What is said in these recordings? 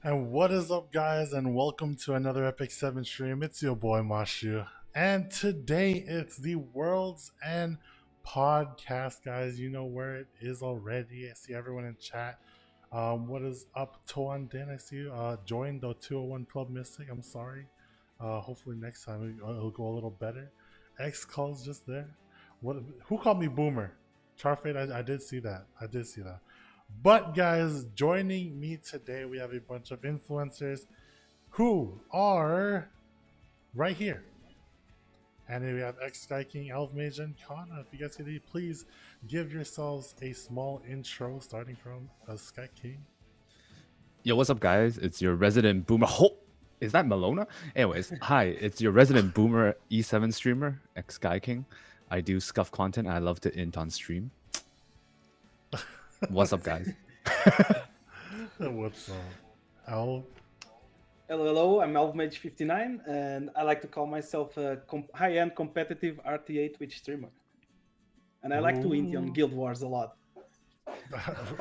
And what is up, guys, and welcome to another Epic 7 stream. It's your boy Mashu. And today it's the World's End podcast, guys. You know where it is already. I see everyone in chat. What is up, Toan Din? I see you. Join the 201 Club Mystic. I'm sorry. Hopefully next time it'll go a little better. X calls just there. Who called me Boomer? Charfade, I did see that. But guys, joining me today, we have a bunch of influencers who are right here. And then we have xSkyking, Elvemage, and Cannaaaa. If you guys could please give yourselves a small intro starting from xSkyking. Yo, what's up, guys? It's your resident boomer. Is that Malona? Anyways, hi, it's your resident boomer E7 streamer, xSkyking. I do scuff content. I love to int on stream. What's up, guys? What's up, Al? Hello, I'm Elvemage59, and I like to call myself a high-end competitive RTA Twitch streamer. And I like to int on Guild Wars a lot.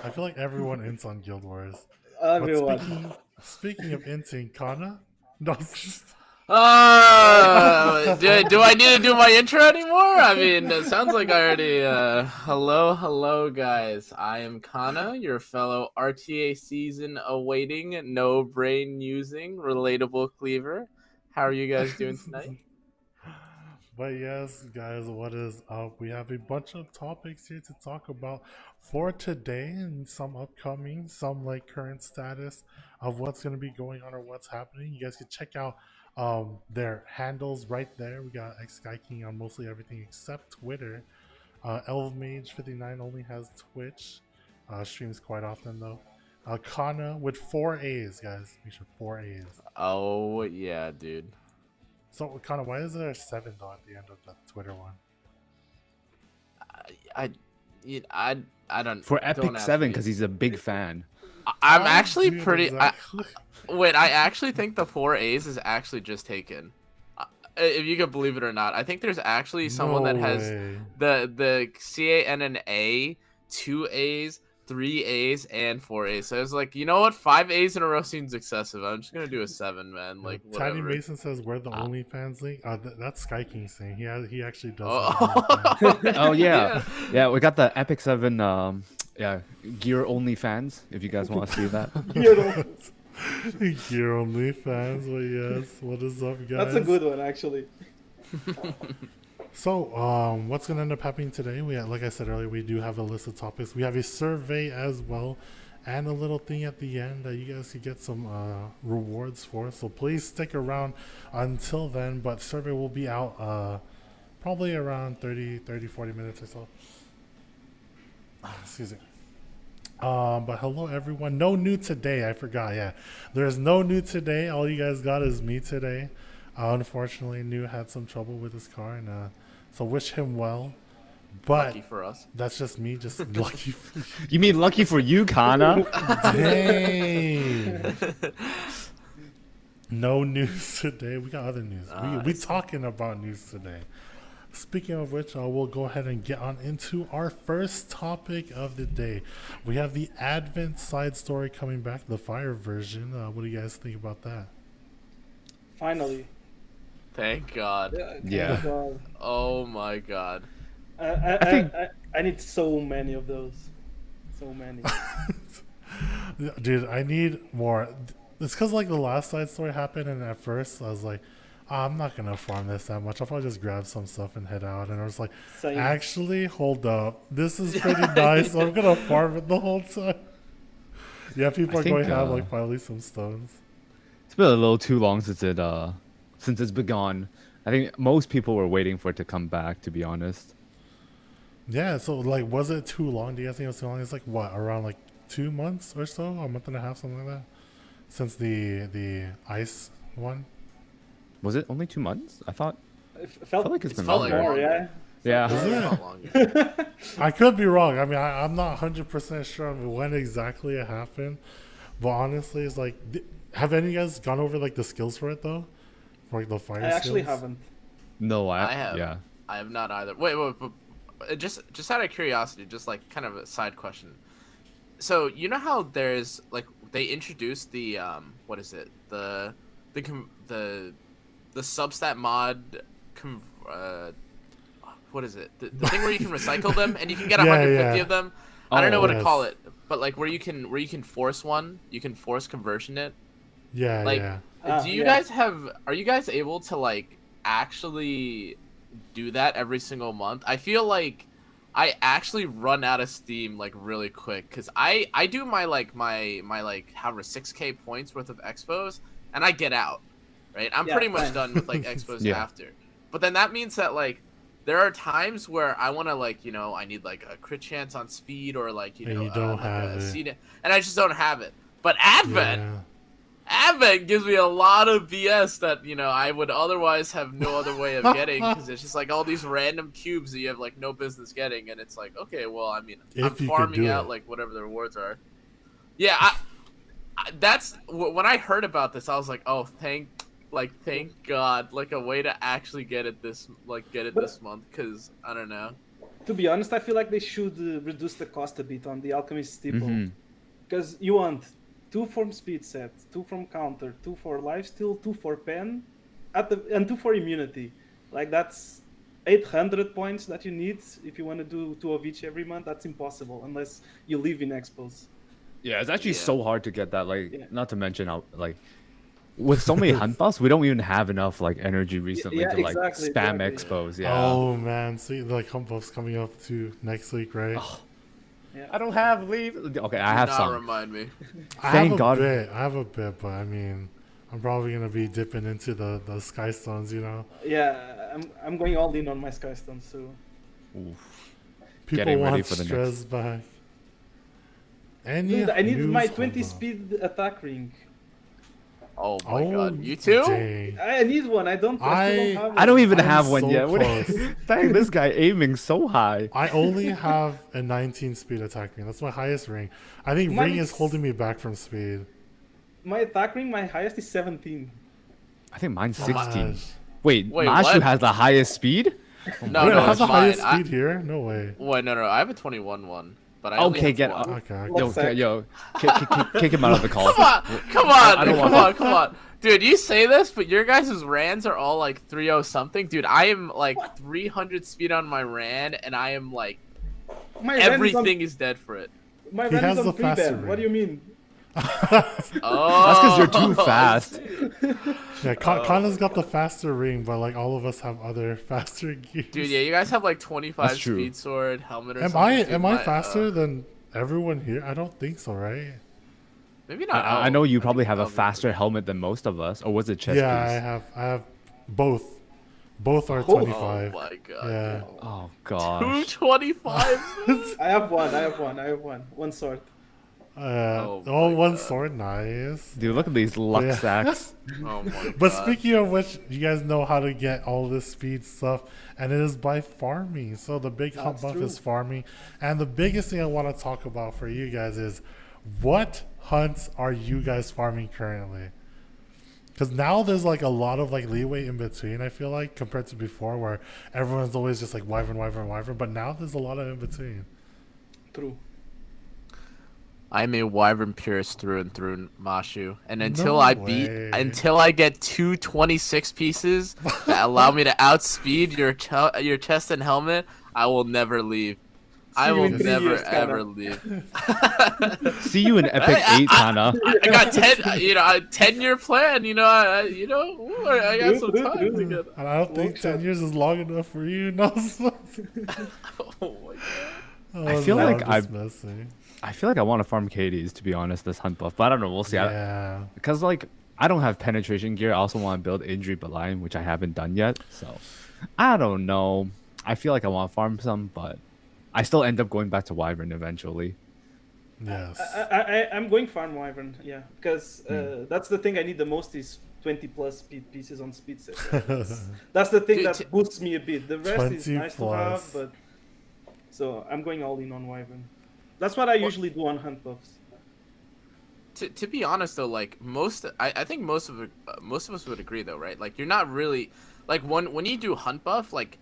I feel like everyone ints on Guild Wars. Everyone. But speaking of inting, Cannaaaa? No. Do I need to do my intro anymore? I mean, it sounds like I already. Hello, guys. I am Cannaaaa, your fellow RTA season awaiting, no brain using, relatable cleaver. How are you guys doing tonight? But yes, guys, what is up? We have a bunch of topics here to talk about for today, and some upcoming, some like current status of what's going to be going on or what's happening. You guys can check out their handles right there. We got xSkyking on mostly everything except Twitter. Elvemage59 only has Twitch. Streams quite often though. Cannaaaa with 4 A's, guys. Make sure 4 A's. Oh yeah, dude. So Cannaaaa, why is there a 7 though at the end of the Twitter one? I don't. For Epic don't ask 7, me. because he's a big fan. I'm actually Dude, pretty. exactly. Wait, I actually think the 4 A's is actually just taken. If you could believe it or not, I think there's actually someone No that has way. the CANNA, 2 A's, 3 A's, and 4 A's. So it's like, you know what? 5 A's in a row seems excessive. I'm just gonna do a 7, man. Like whatever. Tiny Mason says we're the OnlyFans link. That's SkyKing's thing. He actually does. Oh. Oh, yeah. Yeah, we got the Epic 7 gear only fans, if you guys want to see that. Gear OnlyFans. But yes, what is up, guys? That's a good one, actually. So, what's gonna end up happening today? Like I said earlier, we do have a list of topics. We have a survey as well, and a little thing at the end that you guys can get some rewards for. So please stick around until then. But survey will be out probably around 40 minutes or so. Excuse me. But hello everyone. No new today. I forgot. Yeah, there's no new today. All you guys got is me today. Unfortunately, New had some trouble with his car, and so wish him well. But Lucky for us. that's just me. Just lucky. You mean lucky for you, Cannaaaa? Dang. No news today. We got other news. We talking about news today. Speaking of which, we'll go ahead and get on into our first topic of the day. We have the Advent side story coming back, the fire version. What do you guys think about that? Finally. Thank God. Yeah. Oh my God. I need so many of those. So many. Dude, I need more. It's because like the last side story happened, and at first I was like, I'm not gonna farm this that much. I'll probably just grab some stuff and head out. And I was like, Same. actually, hold up. This is pretty nice. I'm gonna farm it the whole time. Yeah, people I are going think, to have like finally some stones. It's been a little too long since it's been gone. I think most people were waiting for it to come back, to be honest. Yeah, so like, was it too long? Do you guys think it was too long? It's like what, around like 2 months or so, a month and a half, something like that, since the ice one. Was it only 2 months? I thought. It felt like it's been felt longer. like more, yeah. Yeah. Is it? Not longer. I could be wrong. I mean, I'm not 100% sure of when exactly it happened, but honestly, it's like, have any of you guys gone over like the skills for it though, for like the fire I actually skills? haven't. No, I have. Yeah. I have not either. Wait, just out of curiosity, just like kind of a side question. So you know how there's like they introduced the what is it, the substat mod, what is it, the thing where you can recycle them and you can get 150 of them. I don't know what to call it, but like where you can force one, you can force conversion it. Yeah, like, yeah. Do you guys are you guys able to like actually do that every single month? I feel like I actually run out of steam like really quick, because I do my however 6k points worth of expos and I get out, right? I'm pretty much done with like expos after. But then that means that like there are times where I want to like, you know, I need like a crit chance on speed, or like, you know, you don't like have a it. seed, and I just don't have it. But Advent gives me a lot of BS that, you know, I would otherwise have no other way of getting, because it's just like all these random cubes that you have like no business getting, and it's like, okay, well, I mean, I'm farming out like whatever the rewards are. Yeah, that's when I heard about this, I was like, oh, thank God, like a way to actually get it this month, because I don't know. To be honest, I feel like they should reduce the cost a bit on the Alchemist Steeple, because you want 2 from speed set, 2 from counter, 2 for lifesteal, 2 for pen, and 2 for immunity. Like that's 800 points that you need if you want to do 2 of each every month. That's impossible unless you live in expos. Yeah, it's actually so hard to get that. Like, not to mention how like with so many hunt buffs, we don't even have enough like energy recently to like spam expos. Yeah. Oh man, see, like hunt buffs coming up to next week, right? Oh. Yeah. I don't have leave. Okay, I have some. Remind me. Thank God. I have a bit, but I mean, I'm probably gonna be dipping into the sky stones, you know. Yeah, I'm going all in on my sky stones too. Oof. People Getting want ready for the stress next. back. And Dude, I need my 20 speed attack ring. Oh my God, you too? Dang. I need one. I don't have one. I don't even have one so yet. Close. Dang, this guy aiming so high. I only have a 19 speed attack ring. That's my highest ring. I think ring is holding me back from speed. My attack ring, my highest is 17. I think mine's 16. Gosh. Wait, Wait, Mashu what? has the highest speed? No, Wait, no, has it's the mine. highest speed here? No way. Wait, no, I have a 21 one. But I only have get one. Okay. Yo, kick him out of the call. Come on. Dude, you say this, but your guys' rans are all like 3-0 something. Dude, I am like 300 speed on my ran, and I am like everything is dead for it. My ran is on 3 band. What do you mean? That's because you're too fast. Yeah, Cannaa's got the faster ring, but like all of us have other faster gears. Dude, yeah, you guys have like 25 speed sword, helmet or something. Am I faster than everyone here? I don't think so, right? Maybe not. I know you probably have a faster helmet than most of us. Or was it chest piece? I have both. Both are 25. Oh my God. Yeah. Oh gosh. 225. I have one. One sword. One sword, nice. Dude, look at these luck sacks. Oh my God. But speaking of which, you guys know how to get all this speed stuff, and it is by farming. So the big hunt buff is farming. And the biggest thing I want to talk about for you guys is, what hunts are you guys farming currently? Because now there's like a lot of like leeway in between, I feel like, compared to before, where everyone's always just like wyvern, but now there's a lot of in between. True. I'm a wyvern purist through and through, Mashu, and until I get 226 pieces that allow me to outspeed your chest and helmet, I will never leave. I will never ever leave. See you in Epic 8, Cannaaaa. I got 10-year plan. I got some time to get. And I don't think 10 years is long enough for you. No. Oh my God. I feel like I want to farm Katie's, to be honest, this hunt buff, but I don't know. We'll see. Yeah. Because like I don't have penetration gear. I also want to build injury line, which I haven't done yet. So I don't know. I feel like I want to farm some, but I still end up going back to wyvern eventually. Yes. I'm going farm wyvern, yeah, because that's the thing I need the most is 20 plus speed pieces on speed set. That's the thing that boosts me a bit. The rest is nice to have, but so I'm going all in on wyvern. That's what I usually do on hunt buffs. To be honest though, like I think most of us would agree though, right? Like you're not really like when you do hunt buff, like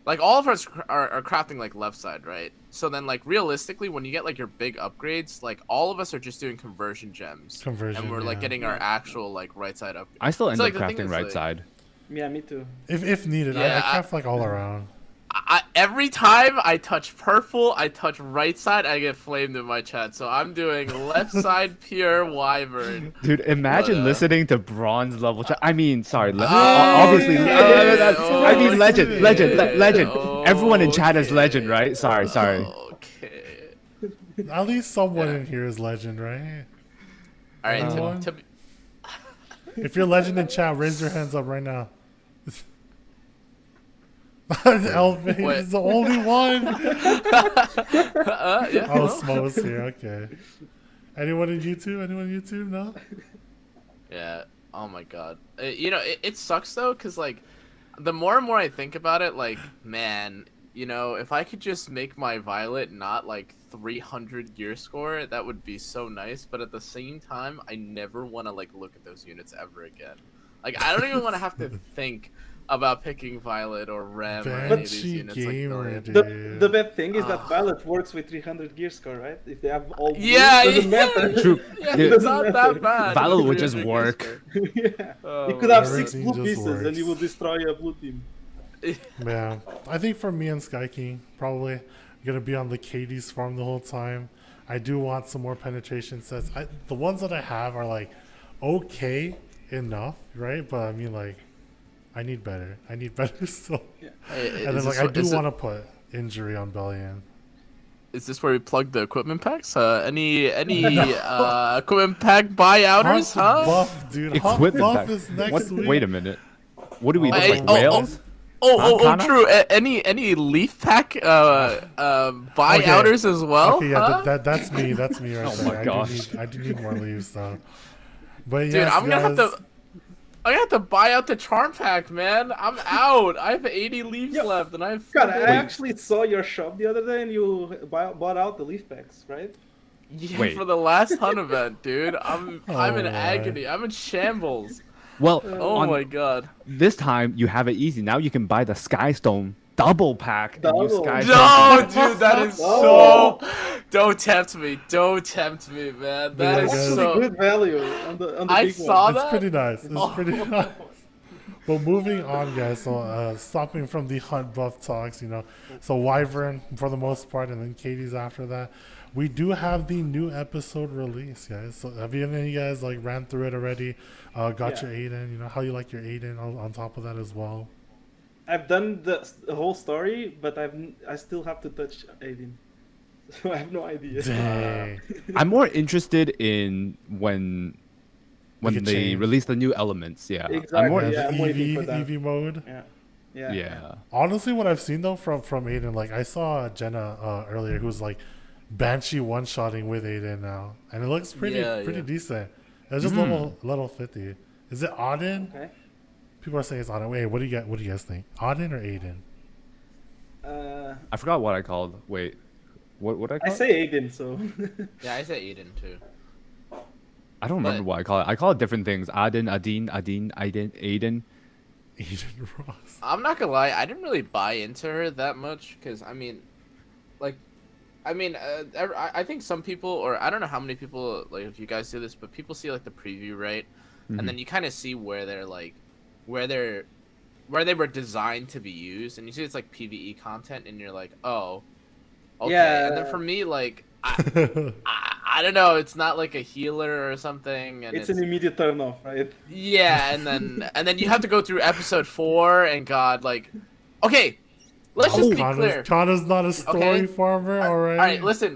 like all of us are crafting like left side, right? So then like realistically, when you get like your big upgrades, like all of us are just doing conversion gems, and we're like getting our actual like right side upgrade. I still end So, up like, the thing crafting is, right like, side. Yeah, me too. If needed, Yeah, I craft like all around. Every time I touch purple, I touch right side, I get flamed in my chat. So I'm doing left side pure wyvern. Dude, imagine listening to bronze level chat. I mean, sorry, Oh, obviously. okay. I mean, legend, legend, Okay. legend. Everyone in chat is Okay. legend, right? Sorry. Okay. At least someone Yeah. in here is legend, right? All right. Anyone? To If you're legend in chat, raise your hands up right now. Elvemage Wait. is the only one. yeah. Oh, Smo's here. Okay. Anyone in YouTube? Anyone in YouTube? No. Yeah. Oh my god. You know, it sucks though, cause like, the more and more I think about it, like, man, you know, if I could just make my Violet not like 300 gear score, that would be so nice. But at the same time, I never want to like look at those units ever again. Like, I don't even want to have to think about picking Violet or Rem or any of these Benchy units. gamer, Like, dude. The bad thing is that Violet works with 300 gear score, right? If they have all blue, yeah, doesn't matter. True. Yeah, Dude, it's not that bad. Violet would just 300 gear work. score. Yeah. Oh You could my have God. 6 Everything blue just pieces and works. you will destroy a blue team. Yeah, I think for me and XSkyking, probably gonna be on the Katie's farm the whole time. I do want some more penetration sets. The ones that I have are like okay enough, right? But I mean, like, I need better. I need better still. Hey, And is then like this- I do is it- want to put injury on Bellion. Is this where we plug the equipment packs? Any equipment pack buyouters, Hunt huh? buff, dude. Hunt Equipment buff pack. is next What? week. Wait a minute. What do we look Hey, like? Whales? Cannaaaa? True. Any leaf pack buyouters as well? Okay, yeah, huh? that's me. That's me right Oh there. my I gosh. do need more leaves though. But Dude, yes, I'm gonna guys, have to buy out the charm pack, man. I'm out. I have 80 leaves left, and I have. God, I actually saw your shop the other day and you bought out the leaf packs, right? Yeah, Wait. for the last hunt event, dude. I'm in Oh, agony. I'm in shambles. Well, Oh on my god. this time you have it easy. Now you can buy the Skystone double pack and use Double. Skystone. No, dude, that is Oh. so. Don't tempt me. Don't tempt me, man. That Yeah, is guys. so. Good value on the I big saw one. it's that. pretty nice. It's Oh. pretty nice. But moving on, guys. So stopping from the hunt buff talks, you know. So Wyvern for the most part, and then Katie's after that. We do have the new episode release, guys. So have any of you guys like ran through it already? Got Yeah. your Adin? You know how you like your Adin on top of that as well. I've done the whole story, but I still have to touch Adin. So I have no idea. Dang. I'm more interested in when Like a they change. release the new elements. Yeah, Exactly, I'm more. yeah. the I'm waiting for that. EV mode. Yeah. Yeah. Yeah. Honestly, what I've seen though from Adin, like I saw Jenna earlier, who's like Banshee one-shotting with Adin now, and it looks pretty Yeah. decent. It's just level 50. Is it Adin? Okay. People are saying it's Adin. Wait, what do you guys think? Adin or Adin? I forgot what I called. Wait, what I I call it? say Adin, so. Yeah, I said Eden too. I don't remember but- what I call it. I call it different things. Adin, Aiden. Adin Ross. I'm not gonna lie, I didn't really buy into her that much because I mean, I think some people, or I don't know how many people, like if you guys do this, but people see like the preview, right? And then you kind of see where they're like, where they were designed to be used, and you see it's like PVE content, and you're like, oh, okay. Yeah. And then for me, like, I don't know, it's not like a healer or something, and It's an immediate turn off, right? yeah, and then you have to go through episode 4, and God, like, okay, let's just be clear. Kanna's not a story Okay. farmer, alright? All right, listen.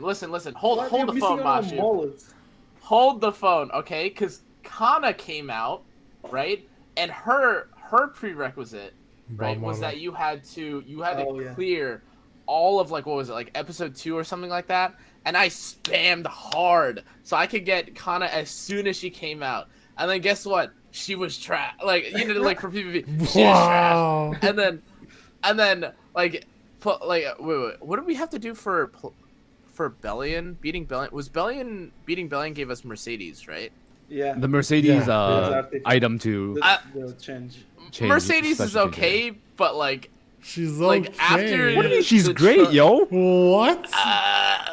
Hold You're the missing phone, out on Mashu. mullets. Hold the phone, okay? Because Cannaaaa came out, right? And her prerequisite, right, was that you had to Oh, yeah. clear all of, like, what was it, like episode 2 or something like that. And I spammed hard so I could get Cannaaaa as soon as she came out. And then guess what? She was trash. Like, you know, like for PvP, she was Wow. trash. And then like wait, what did we have to do for Bellion beating Bellion? Was Bellion beating Bellion gave us Mercedes, right? Yeah. The Mercedes Yeah. item to The change. change Mercedes is special change. okay, but like She's Like, okay. after- What do you mean she's The great, tro- yo? What? Uh,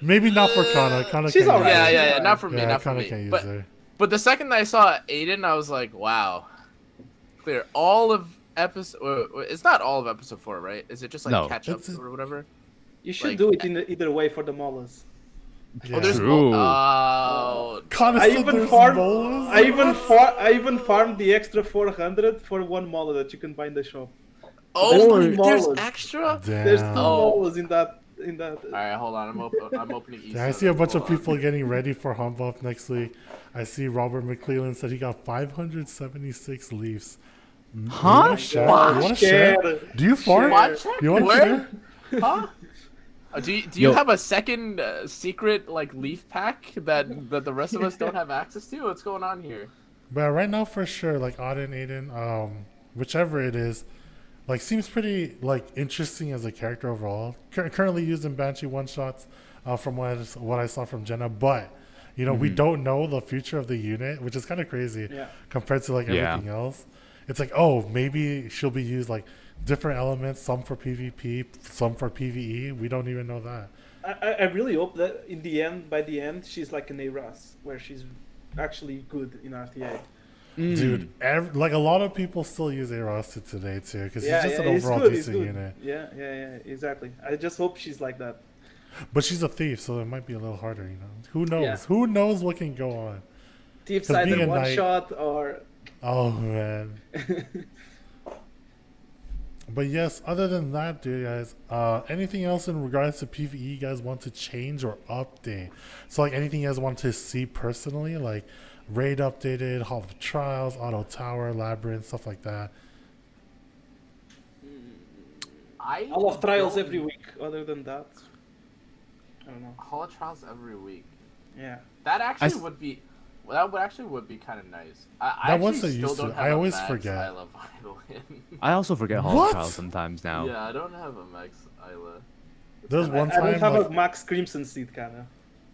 Maybe not for Kana. Kana She's can't alright. use Yeah, her. yeah, yeah. Not for me. Yeah, Not for Kana me. can't use But her. but the second I saw Adin, I was like, wow. Clear. All of episode. It's not all of episode 4, right? Is it just like No. catch up It's- or whatever? You should Like- do it in either way for the molars. Yeah. Oh, there's True. Oh. Kana I said even there's farmed. bolas? I even farmed the extra 400 for one molar that you can buy in the shop. Oh, There's there's molars. extra. There's two Damn. Oh. molars in that. All right, hold on. I'm opening. Yeah, I see a bunch of people getting ready for Hump Up next week. I see Robert McClellan said he got 576 leaves. Huh? You wanna share? Wow, You want to share? scared. Do you fart? What? Check? You want to Where? share? Huh? Do you Yo. have a second secret like leaf pack that the rest of us don't have access to? What's going on here? But right now, for sure, like Adin, Aiden, whichever it is, like seems pretty like interesting as a character overall. Currently used in Banshee one shots, from what I saw from Jenna. But you know, we don't know the future of the unit, which is kind of crazy Yeah. compared to like Yeah. everything else. It's like, oh, maybe she'll be used like different elements, some for PvP, some for PvE. We don't even know that. I really hope that in the end, by the end, she's like an Aras, where she's actually good in RTA. Dude, like a lot of people still use Eros today too, because Yeah, he's just yeah, an he's overall good, he's decent good. unit. Yeah, exactly. I just hope she's like that. But she's a thief, so it might be a little harder, you know. Who knows? Yeah. Who knows what can go on? Thief's 'Cause being either a one knight- shot or. Oh man. But yes, other than that, dude, guys, anything else in regards to PvE you guys want to change or update? So like anything you guys want to see personally, like raid updated, Hall of Trials, Auto Tower, Labyrinth, stuff like that. I All of trials don't- every week. Other than that, I don't know. Hall of Trials every week. Yeah. That actually s- would be. Well, that would actually be kind of nice. I That was actually so still used to. don't have I a always max forget. Isla violin. I also forget Hall What? of Trials sometimes now. Yeah, I don't have a max Isla. There's one I don't time have like, a max Crimson Seed, kinda.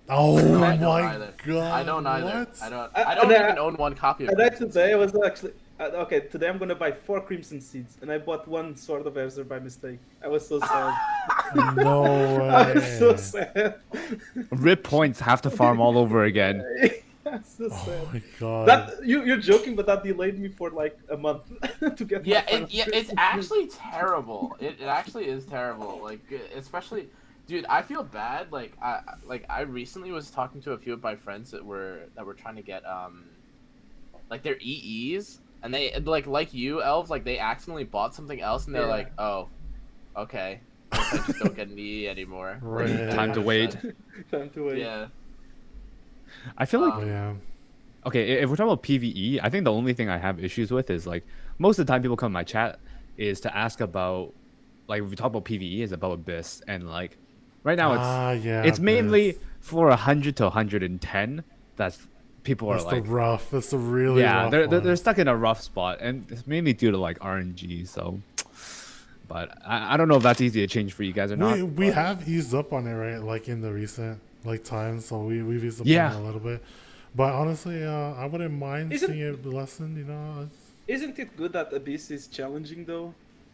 oh No, I don't my either. god. I don't either. What? I don't. I- I don't and I- even own one copy of And I Crimson today Seed. I was actually okay. Today I'm gonna buy 4 Crimson Seeds, and I bought 1 Sword of Ezra by mistake. I was so sad. No I was so way. sad. Rip points, have to farm all over again. I'm so Oh sad. my god. That you're joking, but that delayed me for like a month to get. Yeah, my final it's Crimson actually terrible. It actually is terrible. Like, especially, dude, I feel bad. Like, I recently was talking to a few of my friends that were trying to get like their EEs, and they like you, Elves, like they accidentally bought something else, and they're Yeah. like, oh, okay, I just don't get an EE anymore. Like, Right. that Time to kinda wait. sucks. Time to wait. Yeah. I feel like Oh, yeah. okay, if we're talking about PvE, I think the only thing I have issues with is like most of the time people come in my chat is to ask about like if we talk about PvE is about Abyss and like right now Yeah, it's mainly Abyss. for 100 to 110 that's people are That's like the rough. That's the really yeah rough they're one. stuck in a rough spot and it's mainly due to like RNG so but I don't know if that's easy to change for you guys or not. We but- have eased up on it, right? Like in the recent like times, so we've eased up Yeah. on it a little bit. But honestly, I wouldn't mind Isn't- seeing it lessened. You know, Isn't it good that Abyss is challenging though?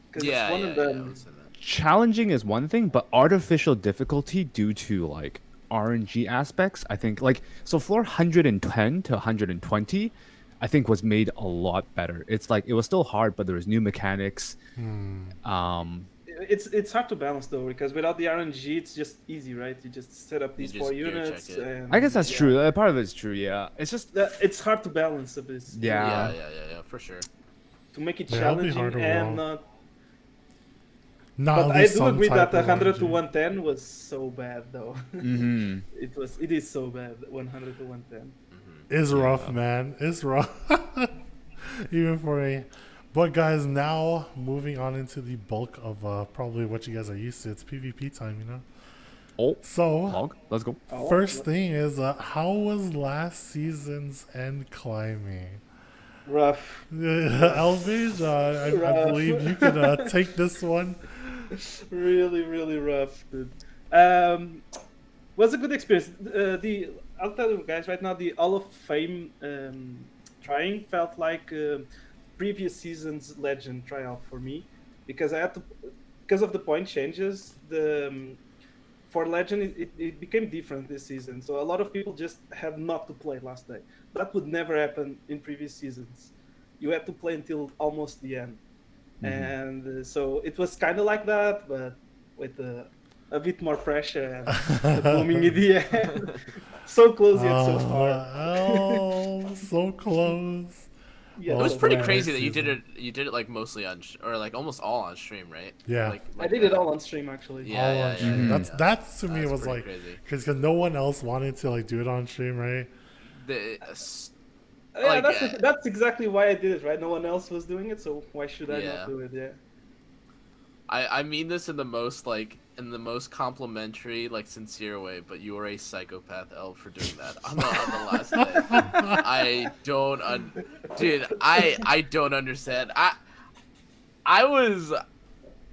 Because Yeah, it's one yeah, of yeah, I them. would say that. Challenging is one thing, but artificial difficulty due to like RNG aspects, I think like so floor 110 to 120, I think was made a lot better. It's like it was still hard, but there was new mechanics. It's hard to balance though, because without the RNG, it's just easy, right? You just set up these just 4 gear units. check it. And, I guess that's yeah. true. Part of it's true. Yeah, it's just It's hard to balance Abyss. Yeah. Yeah, for sure. To make it Yeah, it'll be hard challenging overall. and not. not But at I least do some agree type that of 100 to RNG. 110 was so bad though. mhm. It is so bad. 100 to 110. It's rough, man. It's rough, even for me. But guys, now moving on into the bulk of probably what you guys are used to. It's PvP time, you know. Oh, So hog. Let's go. Oh, first thing is, how was last season's end climbing? rough. Elvage, I Rough. believe you can take this one. Really rough, dude. Was a good experience. I'll tell you guys right now, the Hall of Fame trying felt like previous season's Legend tryout for me. because I had to, because of the point changes. For Legend, it became different this season. So a lot of people just had not to play last day. That would never happen in previous seasons. You had to play until almost the end. And so it was kind of like that, but with a bit more pressure and the booming in the end. So close yet so far. Oh, so close. Yeah, It was so pretty far. crazy that you did it. You did it like mostly on, or like almost all on stream, right? Yeah. I did it all on stream actually. Yeah, yeah, yeah, Stream. yeah, That's to me That's was pretty like crazy. because no one else wanted to like do it on stream, right? Yeah, Like, that's exactly why I did it, right? No one else was doing it, so why should I Yeah. not do it? Yeah. I mean this in the most complimentary, like sincere way, but you are a psychopath, Elf, for doing that on the last day. I don't understand.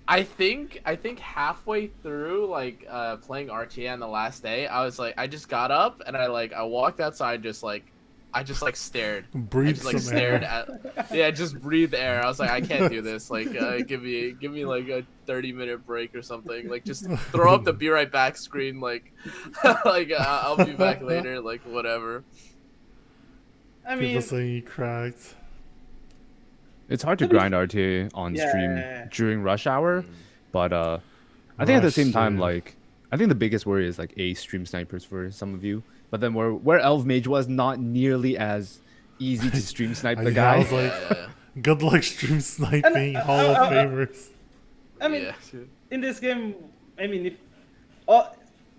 I think halfway through like playing RTA on the last day, I was like, I just got up and I walked outside, I just stared. Breathe I just some stared air. just breathe air. I was like, I can't do this. Like, give me like a 30-minute break or something. Like, just throw up the "be right back" screen. Like, I'll be back later. Like, whatever. I mean, People saying he cracked. It's hard to grind RTA on stream during rush hour, but I think at the same time, like, I think the biggest worry is like stream snipers for some of you. But then where Elvemage was not nearly as easy to stream snipe the guy. I was like, good luck stream sniping Hall of Famers. I mean, in this game, I mean,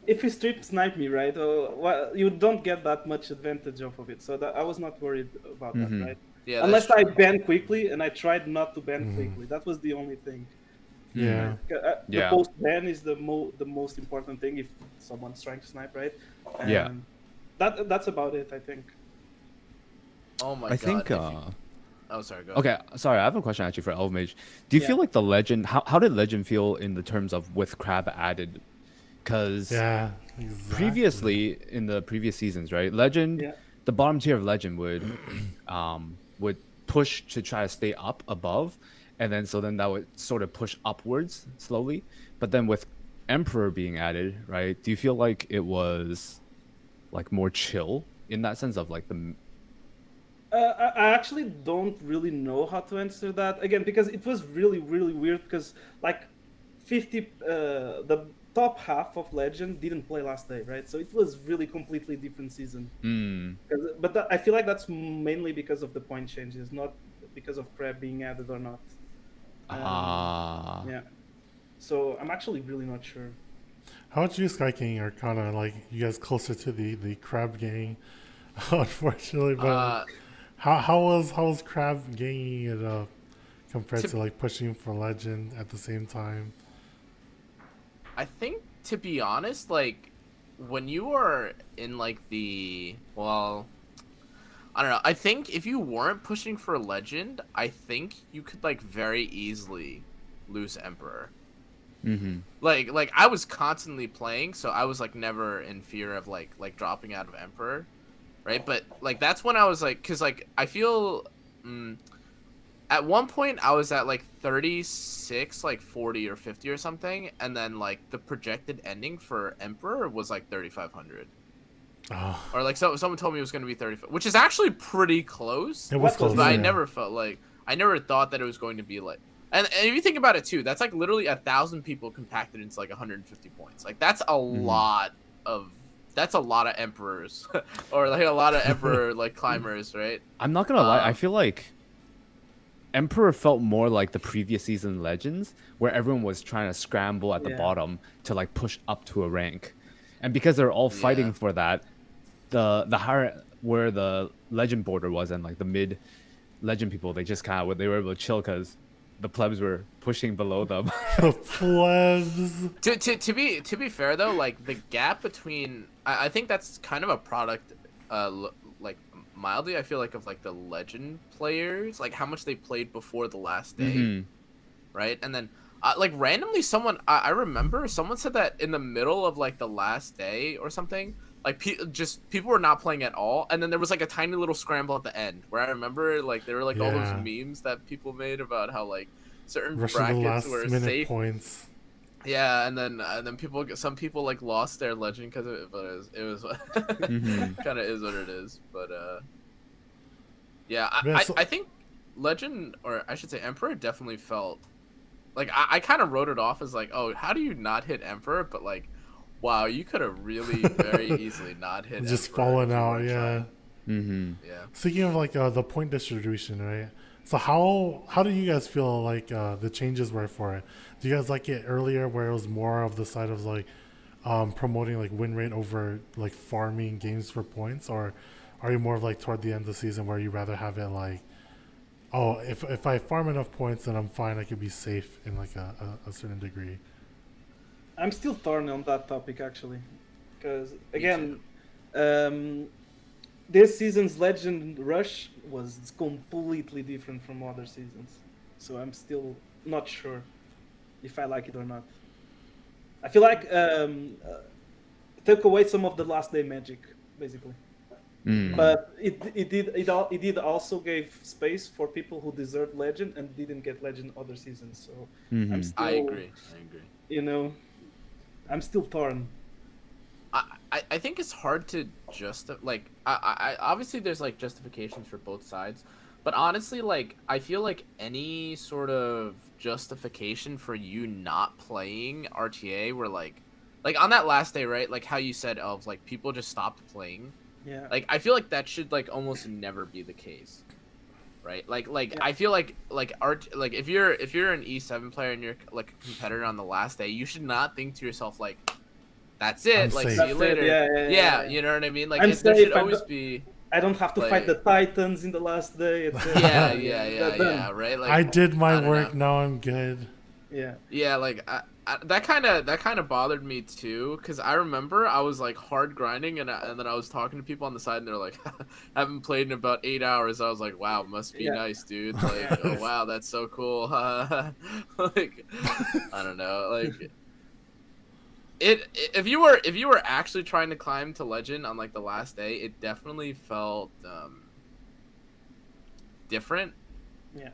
if you stream snipe me, right, well, you don't get that much advantage off of it. So I was not worried about that, right? Yeah. Unless I ban quickly, and I tried not to ban quickly. That was the only thing. Yeah. The post ban is the most important thing if someone's trying to snipe, right? And that's about it, I think. Oh my god. I think. Oh, sorry. Go. Okay, sorry. I have a question actually for Elvemage. Do you feel like the Legend? How did Legend feel in the terms of with Crab added? Because previously in the previous seasons, right? Legend, the bottom tier of Legend would push to try to stay up above, and then that would sort of push upwards slowly. But then with Emperor being added, right? Do you feel like it was like more chill in that sense of like the? I actually don't really know how to answer that again because it was really weird because like 50 the top half of Legend didn't play last day, right? So it was really completely different season. But I feel like that's mainly because of the point changes, not because of Crab being added or not. Yeah. So I'm actually really not sure. How about you, XSkyking, or kind of like you guys closer to the Crab gang, unfortunately, but how was Crab ganging it up compared to like pushing for Legend at the same time? I think, to be honest, like when you are in like I don't know. I think if you weren't pushing for Legend, I think you could like very easily lose Emperor. Like I was constantly playing, so I was like never in fear of like dropping out of Emperor, right? But like that's when I was like, because like I feel at one point I was at like 36, like 40 or 50 or something, and then like the projected ending for Emperor was like 3,500. Or like someone told me it was going to be 35, which is actually pretty close. It was close, but I never thought that it was going to be like. And if you think about it too, that's like literally 1,000 people compacted into like 150 points. Like that's a lot of emperors, or like a lot of emperor like climbers, right? I'm not gonna lie. I feel like Emperor felt more like the previous season Legends, where everyone was trying to scramble at the bottom to like push up to a rank, and because they're all fighting for that, the higher where the Legend border was and like the mid Legend people, they just kind of they were able to chill because the plebs were pushing below them. The plebs. To be fair though, like the gap between I think that's kind of a product like mildly I feel like of like the Legend players, like how much they played before the last day, right? And then like randomly someone I remember someone said that in the middle of like the last day or something, like people were not playing at all, and then there was like a tiny little scramble at the end where I remember like there were like all those memes that people made about how like certain Rushing the brackets last were minute safe. points. Yeah, and then some people like lost their legend because of it, but it was kind of is what it is. But yeah, Yeah, so- I think legend, or I should say emperor, definitely felt like I kind of wrote it off as like, oh, how do you not hit emperor? But like, wow, you could have really very easily not hit Just emperor falling if you out, weren't yeah. trying. Yeah. Speaking of like the point distribution, right? So how do you guys feel like the changes were for it? Do you guys like it earlier where it was more of the side of like promoting like win rate over like farming games for points, or are you more of like toward the end of the season where you rather have it like, oh, if I farm enough points then I'm fine, I could be safe in like a certain degree? I'm still torn on that topic actually, because again, this season's Legend Rush was completely different from other seasons, so I'm still not sure if I like it or not. I feel like took away some of the last day magic, basically. But it did also gave space for people who deserved Legend and didn't get Legend other seasons. So I'm still, I agree. You know, I'm still torn. I think it's hard to like I obviously there's like justifications for both sides, but honestly, like I feel like any sort of justification for you not playing RTA were like on that last day, right? Like how you said of like people just stopped playing. Yeah. Like I feel like that should like almost never be the case. Right? Like yeah. I feel like if you're an E7 player and you're like a competitor on the last day, you should not think to yourself like, that's it. I'm like safe. see you later. Yeah, you know what I mean? Like I'm there should always be. I don't have to fight the Titans in the last day. Yeah, right. Like I did my work. Know. Now I'm good. Yeah. Like that kind of bothered me too, because I remember I was like hard grinding, and then I was talking to people on the side, and they're like, haven't played in about 8 hours. I was like, wow, must be nice, dude. Like, oh wow, that's so cool. Like, I don't know, like. If you were actually trying to climb to legend on like the last day, it definitely felt different. Yeah.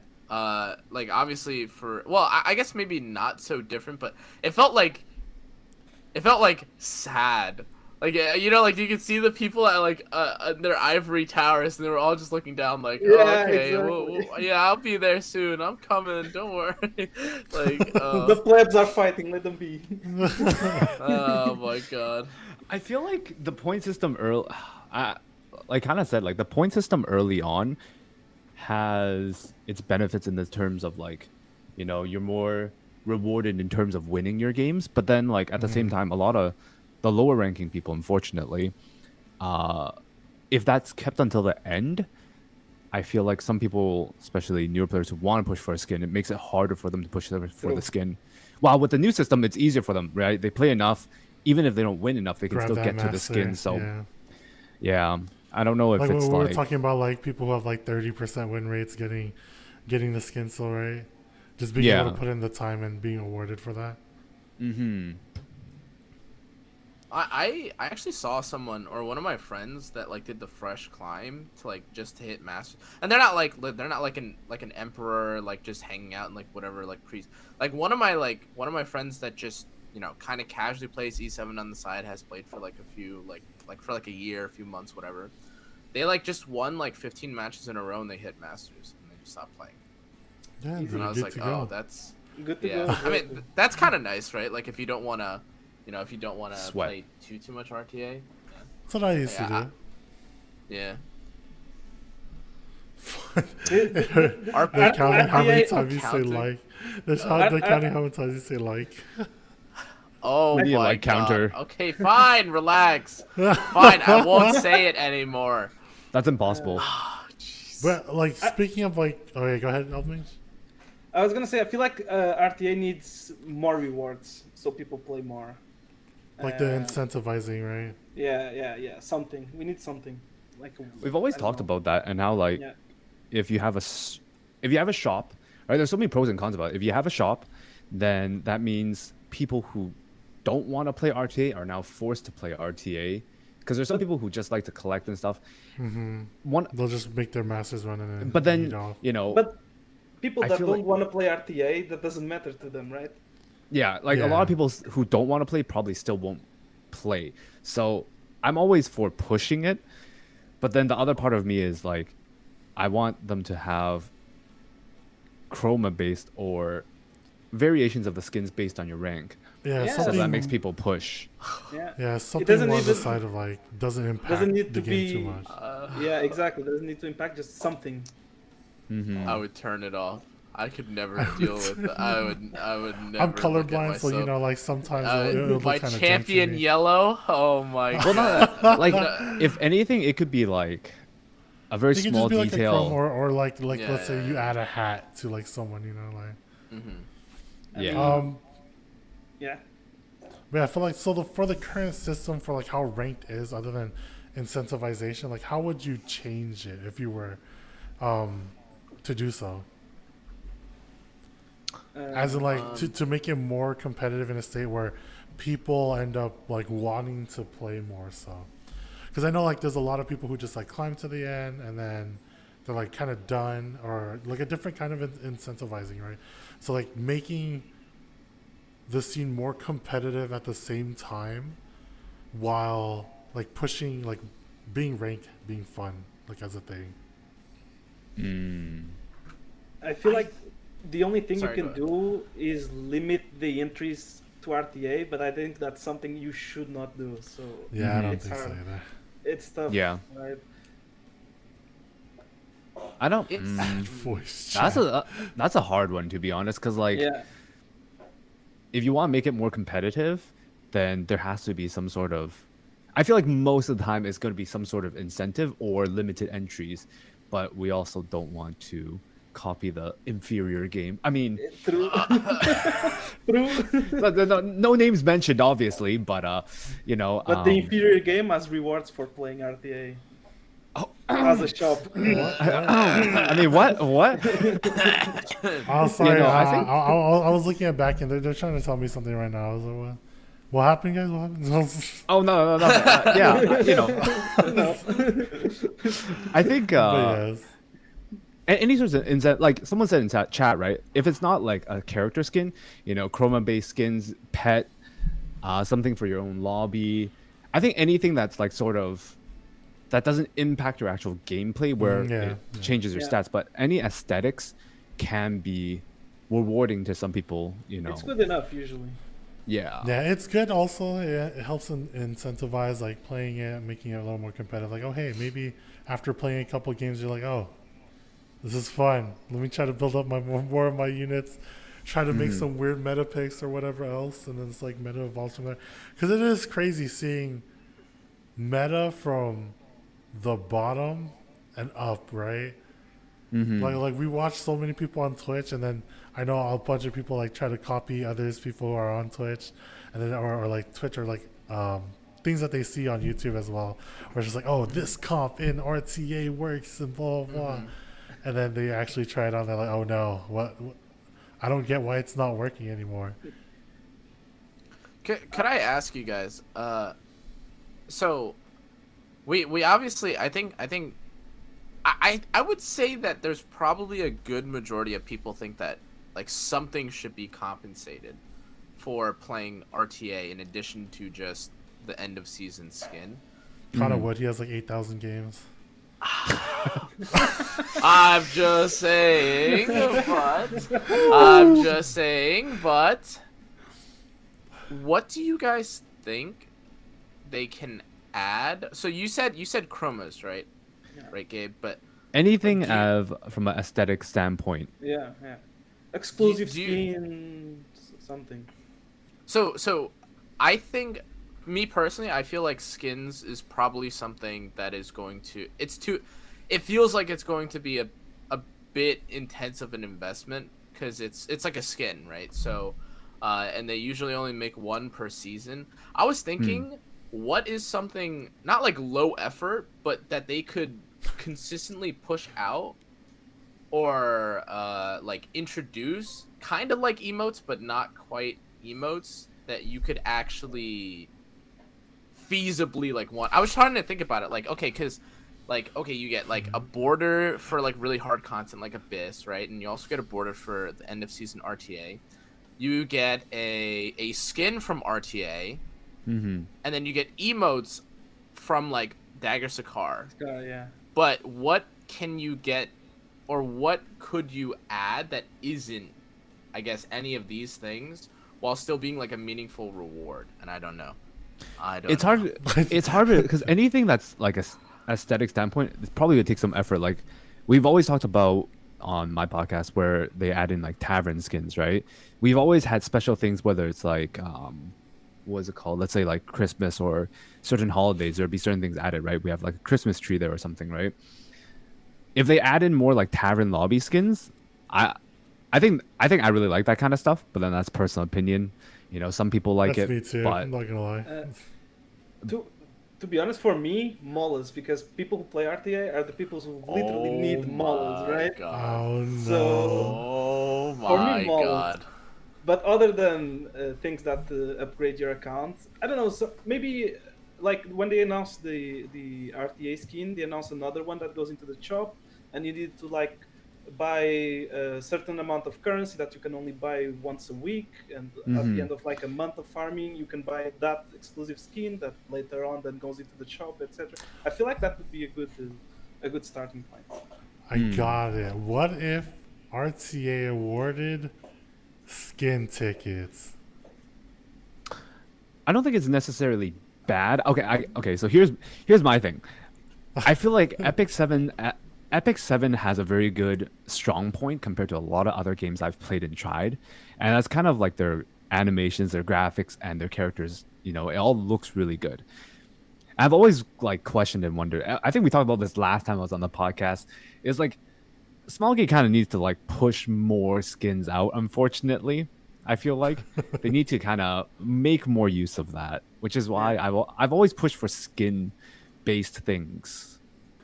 Like obviously I guess maybe not so different, but it felt like sad. Like like you could see the people at like their ivory towers, and they were all just looking down, like, oh, okay, exactly. yeah, I'll be there soon. I'm coming. Don't worry. Like the plebs are fighting. Let them be. Oh my god. I feel like the point system like kind of said, like the point system early on has its benefits in the terms of like, you're more rewarded in terms of winning your games, but then like at the same time, a lot of the lower ranking people, unfortunately, if that's kept until the end, I feel like some people, especially newer players who want to push for a skin, it makes it harder for them to push for the skin. While with the new system, it's easier for them, right? They play enough, even if they don't win enough, they can still get to the skin. So yeah, I don't know if like it's we were like talking about, like people who have like 30% win rates getting the skin still, right? Just being able to put in the time and being awarded for that. I actually saw someone, or one of my friends, that like did the fresh climb to like just to hit master, and they're not like an emperor, like just hanging out and like whatever, like priest. Like one of my friends that just kind of casually plays E7 on the side, has played for like a few like for like a year, a few months, whatever. They like just won like 15 matches in a row, and they hit masters, and they just stopped playing. Yeah, and I was like, oh, that's good to go. I mean, that's kind of nice, right? Like if you don't want to. If you don't want to play too much RTA. Yeah. That's what I used to do. Yeah. They're counting how many times you say like. They're counting how many times you say like. Oh my like god. Counter. Okay, fine, relax. Fine, I won't say it anymore. That's impossible. But like speaking of like, okay, go ahead, Elvemage. I was gonna say I feel like RTA needs more rewards so people play more. Like the incentivizing, right? Yeah. Something. We need something. Like we've always talked about that, and how like if you have a shop, right? There's so many pros and cons about it. If you have a shop, then that means people who don't want to play RTA are now forced to play RTA, because there's some people who just like to collect and stuff. They'll just make their masters run in. But then But people I that feel don't like- want to play RTA, that doesn't matter to them, right? Yeah, like a lot Yeah. of people who don't want to play probably still won't play. So I'm always for pushing it, but then the other part of me is like, I want them to have chroma based or variations of the skins based on your rank, Yeah, Yeah. so something that makes people push. Yeah. Yeah, something doesn't more on the even- side of like doesn't impact Doesn't need the to game too be- much. Yeah, exactly. Doesn't need to impact, just something. I would turn it off. I could never deal with it. I would never. I'm look at colorblind, so you myself. know, like sometimes it'll look my kind of champion yellow. Oh my Well, god. not like if anything, it could be like a very It could small just be like a detail. chrome or like Yeah, let's say yeah, you yeah. add a hat to like someone, you know, like Yeah. Yeah. but yeah, I feel like for the current system for like how ranked is, other than incentivization, like how would you change it if you were to do so? As in like to make it more competitive in a state where people end up like wanting to play more so. Because I know like there's a lot of people who just like climb to the end and then they're like kind of done, or like a different kind of incentivizing, right? So like making the scene more competitive at the same time while like pushing, like being ranked, being fun, like as a thing. I feel like the only thing Sorry, you go can do is limit the entries to RTA, but I think that's something you should not do. So Yeah, I don't it's think so hard. either. It's tough. Yeah. Right? I don't. Voice That's chat. that's a hard one, to be honest, because like Yeah. if you want to make it more competitive, then there has to be some sort of. I feel like most of the time it's going to be some sort of incentive or limited entries, but we also don't want to copy the inferior game. I mean, True. True. no names mentioned, obviously, but you know. But the inferior game has rewards for playing RTA. As a shop. I mean, what? Oh, sorry. know, I I, think- I was looking at back and they're trying to tell me something right now. I was like, what happened, guys? What happened? Oh no! Yeah, you know. I think. But yes. Any sorts of like someone said in chat, right? If it's not like a character skin, you know, chroma based skins, pet, something for your own lobby. I think anything that's like sort of that doesn't impact your actual gameplay where Yeah, it yeah. changes your Yeah. stats, but any aesthetics can be rewarding to some people, you know. It's good enough usually. Yeah. Yeah, it's good also. It helps incentivize like playing it, making it a little more competitive. Like, oh, hey, maybe after playing a couple games, you're like, oh, this is fun. Let me try to build up more of my units, try to make some weird meta picks or whatever else, and then it's like meta evolves from there. Because it is crazy seeing meta from the bottom and up, right? Like we watch so many people on Twitch, and then I know a bunch of people like try to copy others people who are on Twitch, and then or like Twitch or like things that they see on YouTube as well, where it's just like, oh, this comp in RTA works and blah blah blah, and then they actually try it on. They're like, oh no, what? I don't get why it's not working anymore. Could I ask you guys? So, we obviously I think I would say that there's probably a good majority of people think that like something should be compensated for playing RTA in addition to just the end of season skin. Kind of would. He has like 8,000 games. I'm just saying, but what do you guys think they can add? So you said chromas, right? Yeah. Right, Gabe, but Anything Do you- from an aesthetic standpoint. Yeah. Exclusive Do you- skin, something. so I think, me personally, I feel like skins is probably something that is going to it feels like it's going to be a bit intense of an investment because it's like a skin, right? So and they usually only make one per season. I was thinking what is something not like low effort but that they could consistently push out or like introduce, kind of like emotes but not quite emotes, that you could actually feasibly like want. I was trying to think about it, like, okay, because like, okay, you get like a border for like really hard content like Abyss, right? And you also get a border for the end of season RTA. You get a skin from RTA, Mm-hmm. and then you get emotes from like Dagger Sakar. Yeah. But what can you get, or what could you add that isn't, I guess, any of these things, while still being like a meaningful reward? And I don't know. It's hard. It's hard because anything that's like a aesthetic standpoint, it's probably gonna take some effort. Like we've always talked about on my podcast where they add in like tavern skins, right? We've always had special things, whether it's like what is it called? Let's say like Christmas or certain holidays, there'd be certain things added, right? We have like a Christmas tree there or something, right? If they add in more like tavern lobby skins, I think I really like that kind of stuff, but then that's personal opinion. You know, some people like That's it, me too. but I'm not gonna lie. To be honest, for me, mollas, because people who play RTA are the people who literally need mollas, right? Oh no. So Oh for me, my mollas. god. But other than things that upgrade your account, I don't know. So maybe like when they announced the RTA skin, they announced another one that goes into the shop, and you need to like buy a certain amount of currency that you can only buy once a week, and at the end of like a month of farming, you can buy that exclusive skin that later on then goes into the shop, etc. I feel like that would be a good starting point. I got it. What if RTA awarded skin tickets? I don't think it's necessarily bad. Okay, so here's my thing. I feel like Epic 7 has a very good strong point compared to a lot of other games I've played and tried. And that's kind of like their animations, their graphics, and their characters. You know, it all looks really good. I've always like questioned and wondered. I think we talked about this last time I was on the podcast. It's like Smallgate kind of needs to like push more skins out, unfortunately. I feel like they need to kind of make more use of that, which is why I've always pushed for skin-based things.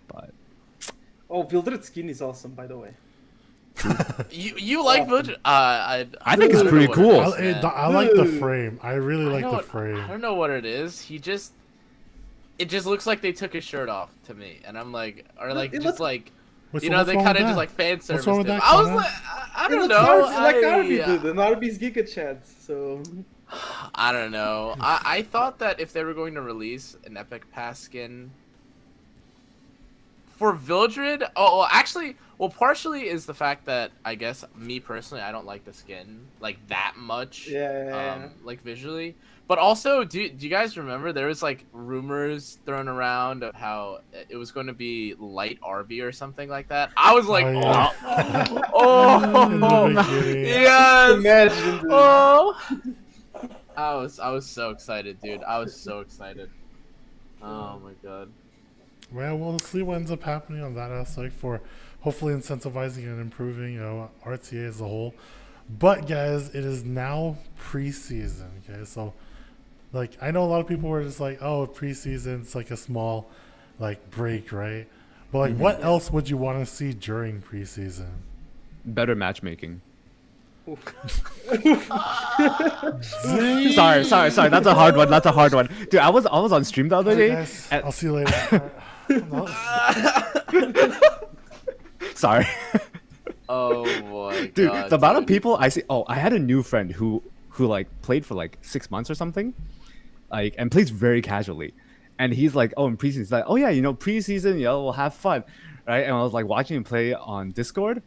But Oh, Wildred skin is awesome, by the way. You like Village? I think it's pretty cool. I like the frame. I really like the I frame. don't know what it is. It just looks like they took his shirt off to me, and I'm like, or like It just looks- like, What's you know, they wrong kind with of just that? like fan service. wrong with him. that, I was Connor? like, I It don't looks know. like Arby did, and Arby's Giga Chat, so... I don't know. I thought that if they were going to release an Epic Pass skin for Vildred, partially is the fact that I guess me personally, I don't like the skin like that much. Yeah. Like visually, but also, do you guys remember there was like rumors thrown around of how it was going to be Light RB or something like that? I was like, Oh, yeah. In the oh, beginning. yes, Imagine, dude. oh. I was so excited, dude. I was so excited. Oh my god. Well, we'll see what ends up happening on that aspect for hopefully incentivizing and improving, you know, RTA as a whole. But guys, it is now preseason. Okay, so like I know a lot of people were just like, "Oh, preseason, it's like a small like break, right?" But like, what else would you want to see during preseason? better matchmaking. Zing! Sorry. That's a hard one. Dude, I was on stream the other Alright, day. guys, and- I'll see you later. Sorry. Oh boy, Dude, god, the amount of dude. people I see. Oh, I had a new friend who like played for like 6 months or something, like, and plays very casually. And he's like, oh, in preseason, he's like, oh yeah, you know, preseason, you know, we'll have fun, right? And I was like watching him play on Discord,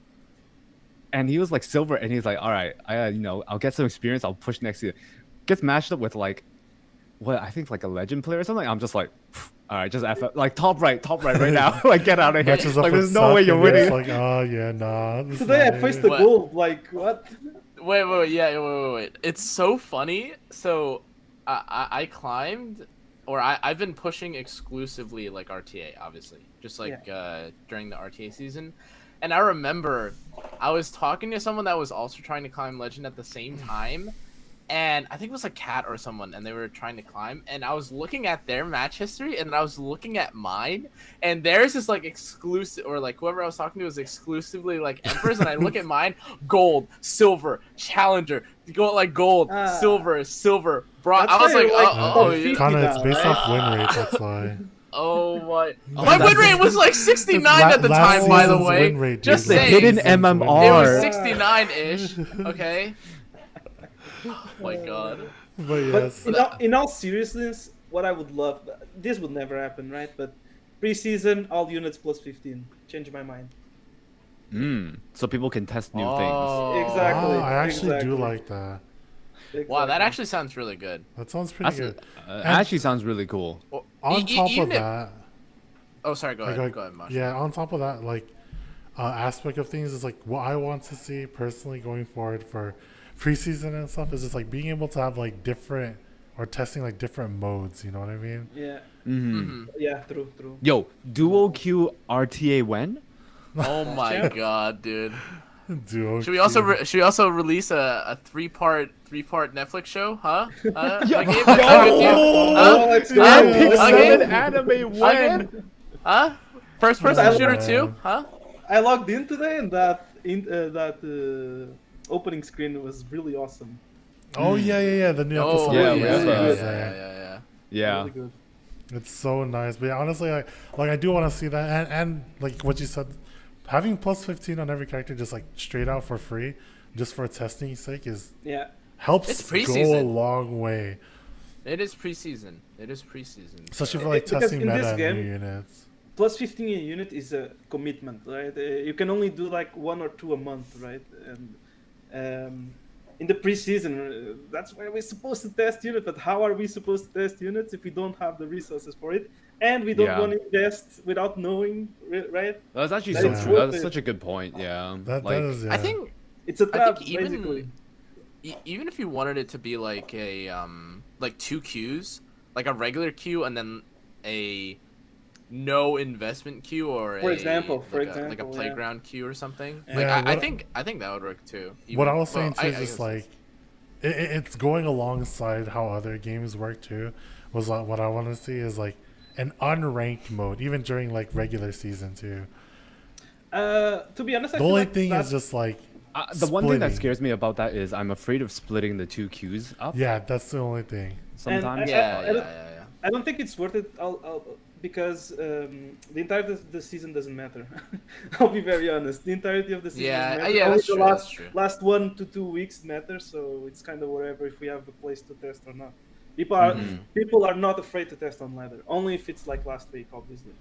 and he was like silver, and he's like, all right, I'll get some experience, I'll push next year. Gets matched up with like, what I think like a legend player or something. I'm just like, all right, just F up, like top right right now, like get out of here. Matches up Like with there's no way Suck, you're and it's winning. like, oh yeah, nah. this is Today not I it. faced the What? gold, like, what? Wait. It's so funny. So I climbed, or I've been pushing exclusively like RTA, obviously, just like during the RTA season. And I remember I was talking to someone that was also trying to climb Legend at the same time. And I think it was a cat or someone, and they were trying to climb. And I was looking at their match history, and then I was looking at mine. And theirs is like exclusive, or like whoever I was talking to was exclusively like Emperors. And I look at mine, gold, silver, challenger, gold, silver, bronze. That's I was why like, you like oh, FIFA yeah. Connor, it's now, based right? off win rate. That's why. Oh my! Oh, My that's- win rate was like 69 at the last time, by the season's way. win rate, dude. Just The saying. hidden Last season's win MMR. It R. was 69-ish. Okay. Oh my god. But But yes, in all seriousness, what I would love, this would never happen, right? But preseason, all units plus 15. Change my mind. So people can test new Oh. Exactly. I actually do exactly. like that. Wow, that Exactly. actually sounds really good. That sounds pretty things. good. Actually sounds really cool. Well, On top of even if- that, Oh, sorry. Go like, ahead. Go ahead, Masha. yeah, on top of that, like aspect of things is like what I want to see personally going forward for preseason and stuff is just like being able to have like different or testing like different modes. You know what I mean? Yeah. Mm-hmm. Yeah, true. Yo, dual Q RTA when? Oh my god, dude. Duo. Should we also release a three-part Netflix show? Huh? Yeah. Gabe, that's good with you? Oh, let's go. Huh? Pick Let's Okay. seven anime when? Again? Huh? First-person Oh, shooter man. too? Huh? I logged in today, and that opening screen was really awesome. Oh yeah. The new Oh episode. yeah, with we Reese have a- was, yeah. Yeah. Really good. It's so nice. But yeah, honestly, like I do want to see that, and like what you said, having plus 15 on every character just like straight out for free, just for testing sake, is Yeah. helps It's go a preseason. long way, It is preseason. especially so- for like Because testing in meta this and game- new units. Plus 15 a unit is a commitment, right? You can only do like 1 or 2 a month, right? And in the preseason, that's where we're supposed to test units. But how are we supposed to test units if we don't have the resources for it, and we don't Yeah. want to invest without knowing, right? That's actually That so is true. worth That's it. such a good point. Yeah. That like, is yeah. I think It's a trap, think even basically. even if you wanted it to be like a like 2 queues, like a regular queue and then a no investment queue or For a, example, like a yeah. playground queue or something. Yeah. Like Yeah, I what- think that would work too. what I Even- was saying well, too I is just guess like it's going alongside how other games work too. Was like what I want to see is like an unranked mode, even during like regular season too. To be honest, I The feel only like thing that- is just like the one thing that splitting. scares me about that is I'm afraid of splitting the two queues up. Yeah, that's the only thing. Sometimes. yeah. I don't think it's worth it. Because the entirety of the season doesn't matter. I'll be very honest. The entirety of the season Yeah, doesn't matter. yeah, Only that's the true, that's true. last 1 to 2 weeks matter, so it's kind of whatever if we have a place to test or not. People are not afraid to test on ladder, only if it's like last week, obviously.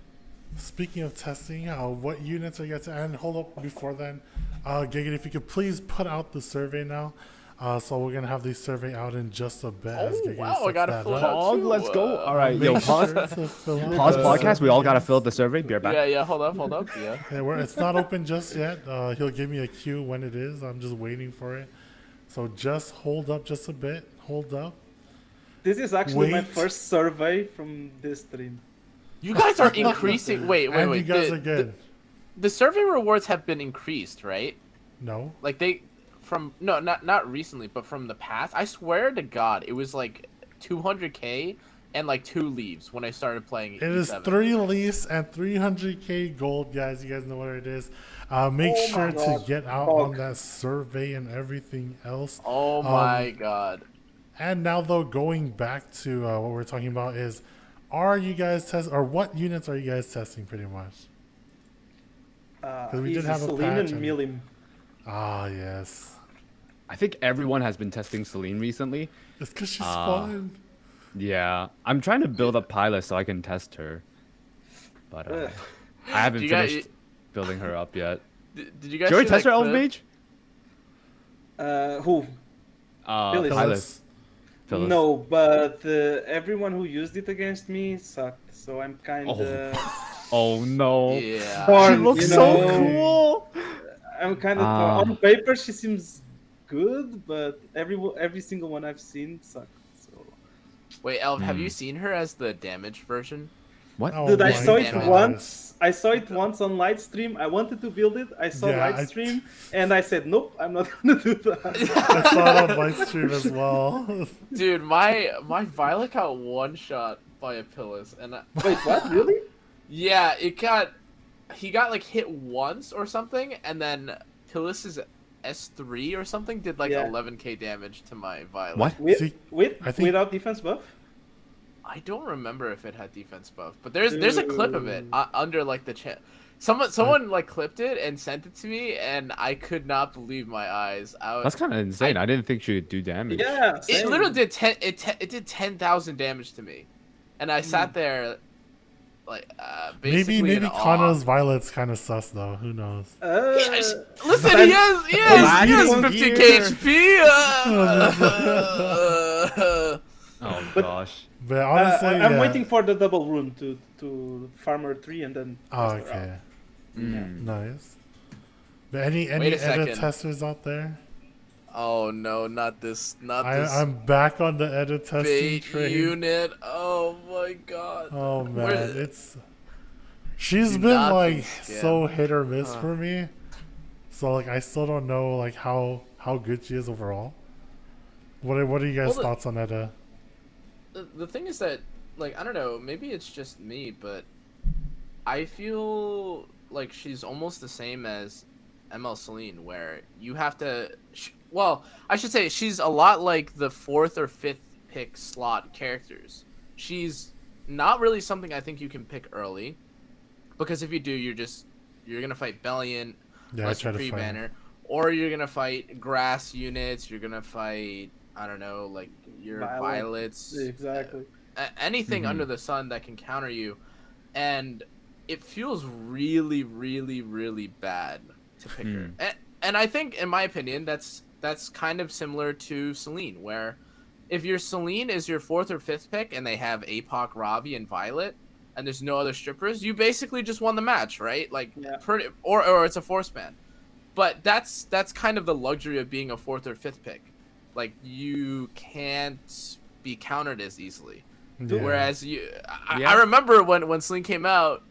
Speaking of testing, what units are you guys? And hold up before then, Giggity, if you could please put out the survey now. So we're gonna have the survey out in just a bit. as Oh, Giggity wow, I sets gotta that fill it up. out. Pog, let's go. All right, yo, Make pause. sure to fill out Pause the podcast. We all gotta survey. fill out the survey. Be right back. Yeah, hold up. Yeah. Yeah, it's not open just yet. He'll give me a cue when it is. I'm just waiting for it. So just hold up just a bit. Hold up. This is actually my Wait. first survey from this stream. You guys are increasing. Wait. And you guys are good. The survey rewards have been increased, right? No. Like they from no, not recently, but from the past. I swear to God, it was like 200k and like 2 leaves when I started playing. It is E7. 3 lease and 300k gold, guys. You guys know what it is. Make Oh sure my to God. get out Fuck. on that survey and everything else. Oh my God. And now, though, going back to what we're talking about is, are you guys what units are you guys testing pretty much? we did Easy have a Celine patch and and- Milim. Ah, yes. I think everyone has been testing Celine recently. It's because she's Ah. fun. Yeah, I'm trying to build up Pilot so I can test her, but Ugh. I haven't Do you guys- finished building her up yet. Did you guys Did you already see test her, that clip? Elvemage? Who? Phyllis. Pilot. Phyllis. No, but everyone who used it against me sucked. So I'm kind of. Oh no. Yeah. Torn, She looks you so know. cool. I'm kind of on paper she seems good, but every single one I've seen sucked. So Wait, Elv, have you seen her as the damaged version? What? Oh dude, I my saw it goodness. once. I saw it once on live stream. I wanted to build it. I saw Yeah, live stream, and I said, "Nope, I'm not gonna do that." I saw it on my stream as well. Dude, my Violet got one shot by a Pillis, and Wait, what? Really? yeah, he got like hit once or something, and then Pillis's S3 or something did like Yeah. 11k damage to my Violet. What? With See, with I think- without defense buff? I don't remember if it had defense buff, but there's a clip of it under like the chat. Someone like clipped it and sent it to me, and I could not believe my eyes. That's kind of insane. I didn't think she would do damage. Yeah, It same. literally did it did 10,000 damage to me, and I sat there like basically Maybe in awe. Cannaa's Violet's kind of sus though. Who knows? Listen, he has 15k HP. Oh But- gosh. But honestly, I'm yeah. waiting for the double rune to farmer 3 and then. Oh, test her okay. out. Mm. Nice. But any Wait a edit second. testers out there? Oh no, not this I'm back on the edit testing bait train. unit. Oh my god. Oh man, Where- she's Do been not like be scammed. so hit or miss for me. So like I still don't know like how good she is overall. What are you guys' Well, thoughts on Edda? The thing is that, like, I don't know, maybe it's just me, but I feel like she's almost the same as ML Celine, where you have to. Well, I should say she's a lot like the 4th or 5th pick slot characters. She's not really something I think you can pick early, because if you do, you're gonna fight Bellion, Yeah, I like try to fight. pre-banner, or you're gonna fight grass units. You're gonna fight, I don't know, like your violets, Exactly. anything under the sun that can counter you, and it feels really, really, really bad to pick her. And I think, in my opinion, that's kind of similar to Celine, where if your Celine is your 4th or 5th pick and they have APOC, Ravi, and Violet, and there's no other strippers, you basically just won the match, right? Like, or it's a force ban. But that's kind of the luxury of being a 4th or 5th pick. Like, you can't be countered as easily. Yeah. Whereas I remember when Celine came out,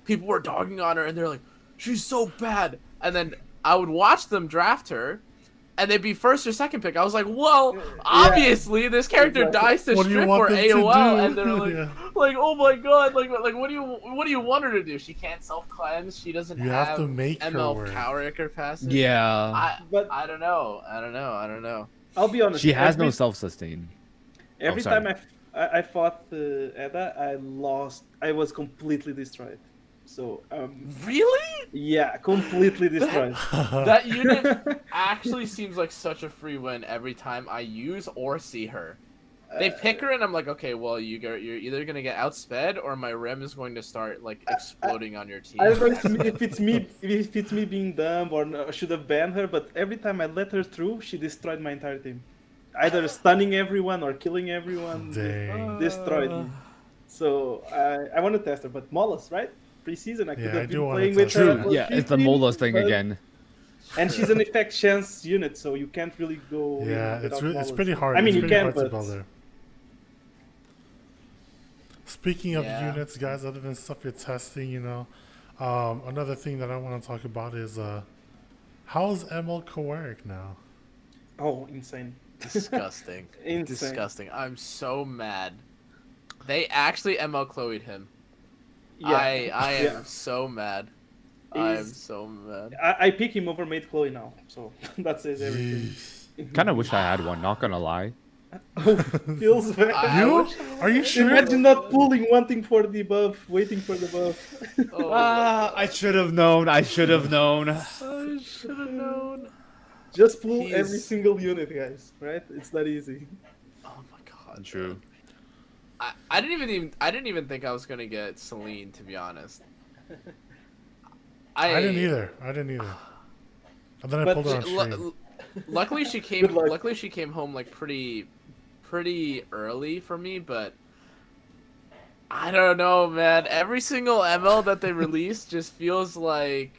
people were dogging on her and they're like, she's so bad. And then I would watch them draft her, and they'd be 1st or 2nd pick. I was like, well, obviously this character dies to What do you strip want or them to AOL, do? and they're like, Yeah. like, oh my god, like what do you want her to do? She can't self cleanse. She doesn't You have to make her ML work. power capacity. Yeah. But I don't know. I'll be honest. She has no every- self-sustain. Every sorry. time I fought Edda, I lost. I was completely destroyed. So Really? yeah, completely destroyed. That unit actually seems like such a free win every time I use or see her. They pick her and I'm like, okay, well, you're either gonna get outsped or my rem is going to start like exploding on your team. I don't know if it's me being dumb or I should have banned her, but every time I let her through, she destroyed my entire team. Either stunning everyone or killing everyone. Dang. Destroyed me. So I want to test her, but Molus, right? Pre-season, I could Yeah, I have do been wanna playing with test her. her. at Yeah, it's the 15, Molos thing but- again. And she's an effect chance unit, so you can't really go. Yeah, without it's Molus. pretty hard. I mean, it's you pretty can, hard to but build her. Speaking of Yeah. units, guys, other than stuff you're testing, another thing that I want to talk about is how's ML Coeric now? oh, insane. Disgusting. Insane. Disgusting. I'm so mad. They actually ML Chloe'd him. Yeah, I am yeah. so mad. I am He's- so mad. I pick him over Maid Chloe now, so that says everything. Jeez. Kind of wish I had one. Not gonna lie. Feels bad. I You? wish- Are you sure? Imagine not pulling, wanting for the buff, waiting for the buff. Oh, I should have known. I should have known. I should have known. Just pull He's- every single unit, guys. Right? It's that easy. Oh my god. True. I didn't even think I was gonna get Celine, to be honest. I didn't either. And then I But pulled her on Lu- stream. luckily she came. Good luck. Luckily she came home like pretty early for me, but I don't know, man. Every single ML that they release just feels like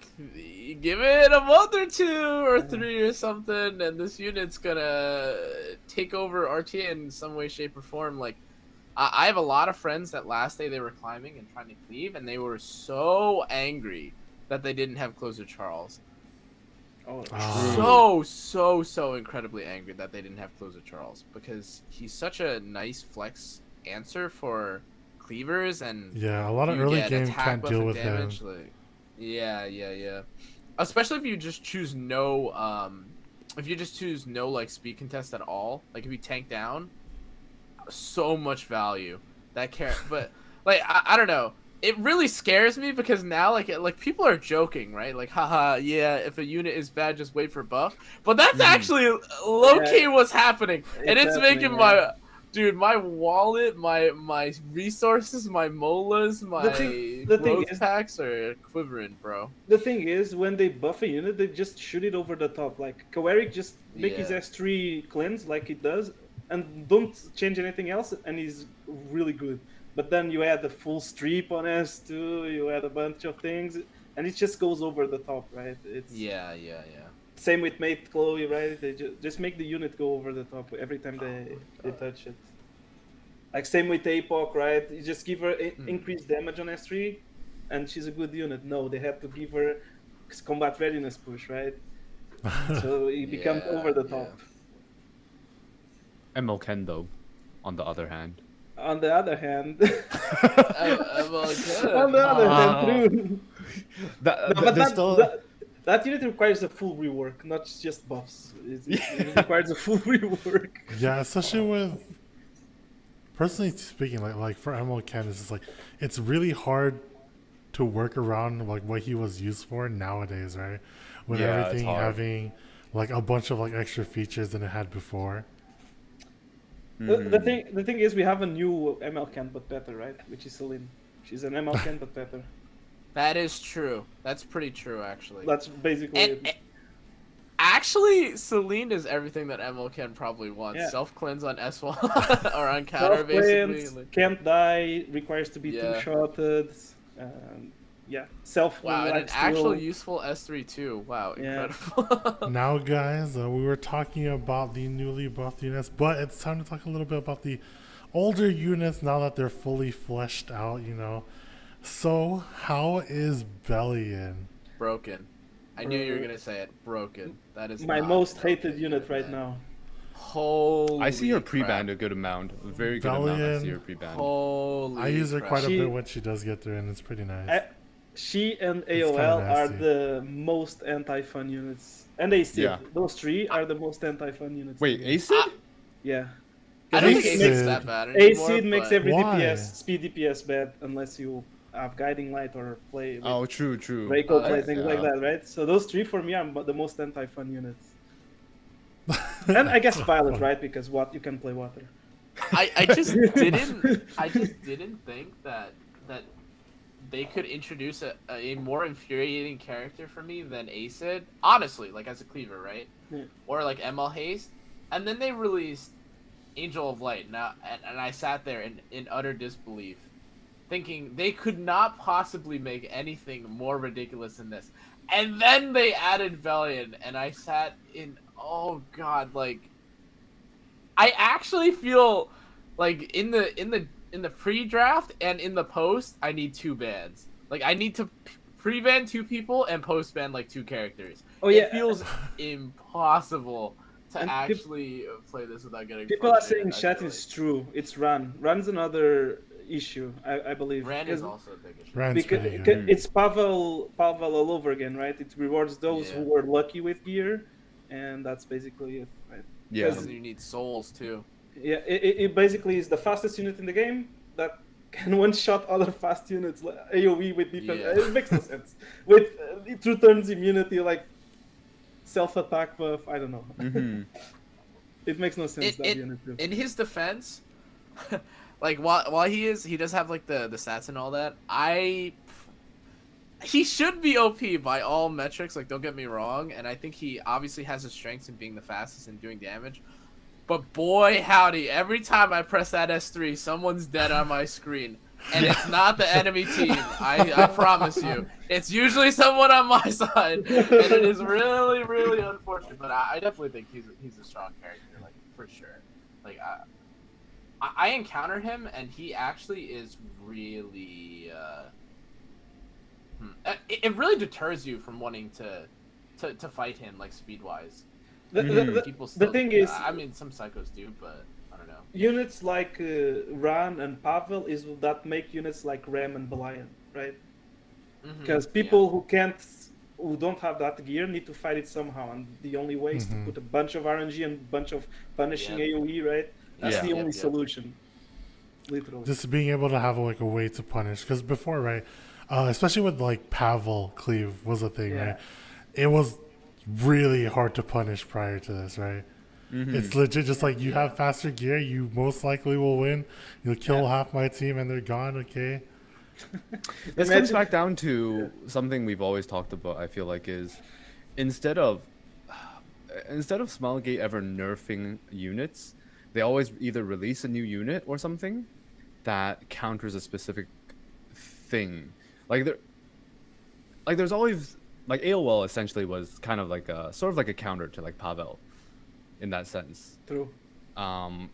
give it a month or 2 or 3 or something, and this unit's gonna take over RTA in some way, shape, or form. Like I have a lot of friends that last day they were climbing and trying to cleave, and they were so angry that they didn't have Closer Charles. Oh, Ah. So incredibly angry that they didn't have Closer Charles, because he's such a nice flex answer for cleavers, and Yeah, a lot of you early get game attack can't buff deal and with him. damage, like, yeah. Especially if you just choose no like speed contest at all. Like if you tank down, so much value. that character. But like I don't know. It really scares me because now like people are joking, right? Like, haha, yeah, if a unit is bad, just wait for buff. But that's actually low key what's happening, and it's making my my wallet, my resources, my molas, my growth packs are quivering, bro. The thing is, when they buff a unit, they just shoot it over the top. Like Cannaaaa just make his S3 cleanse like it does, and don't change anything else, and he's really good. But then you add the full streep on S2, you add a bunch of things, and it just goes over the top, right? It's yeah. Same with Mate Chloe, right? They just make the unit go over the top every time they touch it. Like same with APOC, right? You just give her increased damage on S3, and she's a good unit. No, they have to give her combat readiness push, right? So it becomes over the top. MLK though, on the other hand. On the other hand, true. That unit requires a full rework, not just buffs. It requires a full rework. Yeah, especially with, personally speaking, like for MLK, it's just like it's really hard to work around like what he was used for nowadays, right? With everything having like a bunch of like extra features than it had before. The thing is, we have a new MLK but better, right? Which is Celine. She's an MLK but better. That is true. That's pretty true, actually. That's basically it. Actually, Celine is everything that MLK probably wants. Yeah. Self-cleanse on S1 or on counter, basically. Can't die, requires to be two-shotted. Wow, and an actual useful S3 too. Wow, incredible. Now, guys, we were talking about the newly buffed units, but it's time to talk a little bit about the older units now that they're fully fleshed out, you know. So, how is Bellion? Broken. I knew you were going to say it. Broken. That is my most hated unit right now. Holy I see her pre-banned a good amount. A very good amount I see her pre-banned. Holy I use her quite a bit when she does get through, and it's pretty nice. She and AOL are the most anti-fun units. And Acid. Yeah. Those three are the most anti-fun units. Wait, Acid? Yeah. I don't think Acid's that bad anymore. Acid makes every DPS, speed DPS bad unless you have Guiding Light or play with true. Reiko play, things like that, right? So those three for me are the most anti-fun units. And I guess Violet, right? Because you can play water. I just didn't think that they could introduce a more infuriating character for me than Acid. Honestly, like as a cleaver, right? Yeah. Or like ML Haste. And then they released Angel of Light. Now and I sat there in utter disbelief, thinking they could not possibly make anything more ridiculous than this. And then they added Bellion, and I sat in, oh god, like I actually feel like in the pre-draft and in the post, I need 2 bans. Like I need to pre-ban 2 people and post-ban like 2 characters. Oh yeah, it feels impossible to actually play this without getting. People are saying chat is true. It's Ran. Ran's another issue, I believe. Ran is also a big issue. Because it's Pavel all over again, right? It rewards those who were lucky with gear, and that's basically it, right? Yeah. And you need souls too. Yeah, it basically is the fastest unit in the game that can one-shot other fast units, like AoE with defense. Yeah. It makes no sense. With 2 turns immunity, like self-attack buff, I don't know. Mm-hmm. It makes no sense, that unit too. In his defense, like while he does have like the stats and all that, he should be OP by all metrics, like don't get me wrong, and I think he obviously has his strengths in being the fastest and doing damage. But boy howdy, every time I press that S3, someone's dead on my screen. And it's not the enemy team, I promise you. It's usually someone on my side. And it is really, really unfortunate. But I definitely think he's a strong character, like for sure. Like I encounter him and he actually is really it really deters you from wanting to fight him like speed wise. The thing is, I mean, some psychos do, but I don't know. Units like Ran and Pavel is that make units like Ram and Belian, right? Because people who don't have that gear need to fight it somehow, and the only way is to put a bunch of RNG and a bunch of punishing AoE, right? That's the only solution. Literally. Just being able to have like a way to punish, because before, right, especially with like Pavel cleave was a thing, right? It was really hard to punish prior to this, right? It's legit just like you have faster gear, you most likely will win. You'll kill half my team and they're gone. Okay. This comes back down to something we've always talked about. I feel like is instead of Smilegate ever nerfing units, they always either release a new unit or something that counters a specific thing. There's always like AOL essentially was kind of like a sort of like a counter to like Pavel in that sense. True. And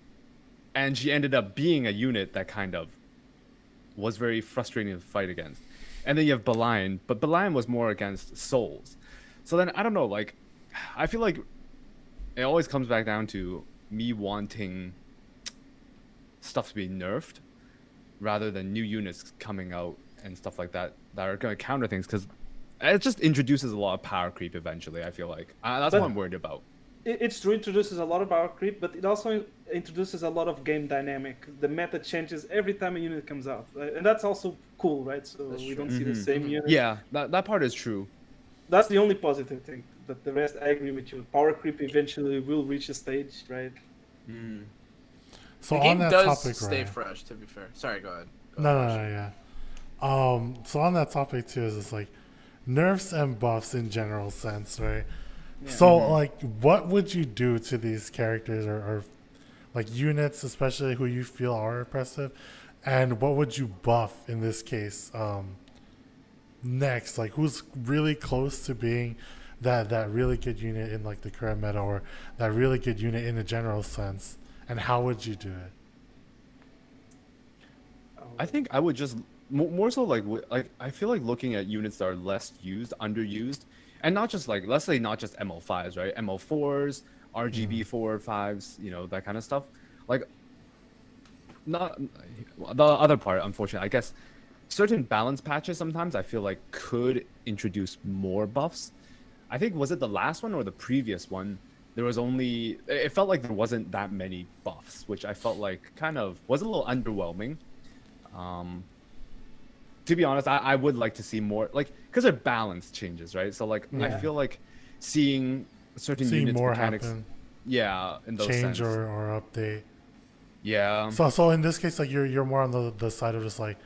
she ended up being a unit that kind of was very frustrating to fight against. And then you have Belian, but Belian was more against souls. So then I don't know, like I feel like it always comes back down to me wanting stuff to be nerfed rather than new units coming out and stuff like that that are going to counter things, because it just introduces a lot of power creep eventually. I feel like that's what I'm worried about. It's true, introduces a lot of power creep, but it also introduces a lot of game dynamic. The meta changes every time a unit comes out, and that's also cool, right? So we don't see the same unit. Yeah, that part is true. That's the only positive thing. But the rest, I agree with you. Power creep eventually will reach a stage, right? So the on game that does topic, stay right? fresh, to be fair. Sorry, go ahead. No, yeah. So on that topic too is it's like nerfs and buffs in general sense, right? Yeah. So like, what would you do to these characters or like units, especially who you feel are oppressive, and what would you buff in this case? Next, like who's really close to being that really good unit in like the current meta, or that really good unit in a general sense, and how would you do it? I think I would just more so like I feel like looking at units that are less used, underused, and not just like, let's say not just ML5s, right? ML4s, RGB 4 5s, you know, that kind of stuff. Like, not the other part, unfortunately, I guess certain balance patches sometimes I feel like could introduce more buffs. I think, was it the last one or the previous one? There was only, it felt like there wasn't that many buffs, which I felt like kind of was a little underwhelming. To be honest, I would like to see more, like, because their balance changes, right? So like, I feel like seeing certain units more mechanics, happen, in those change sense. or update. Yeah. So in this case, like you're more on the side of just like,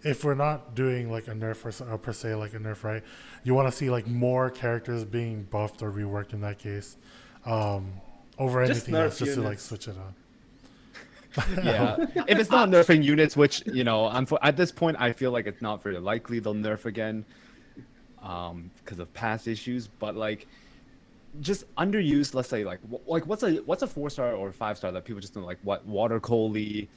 if we're not doing like a nerf or per se like a nerf, right? You want to see like more characters being buffed or reworked in that case, over Just anything nerf else, just to like units. switch it up. Yeah, if it's not nerfing units, which, you know, at this point I feel like it's not very likely they'll nerf again, because of past issues. But like, just underused, let's say like what's a 4-star or 5-star that people just don't like? What, water coley?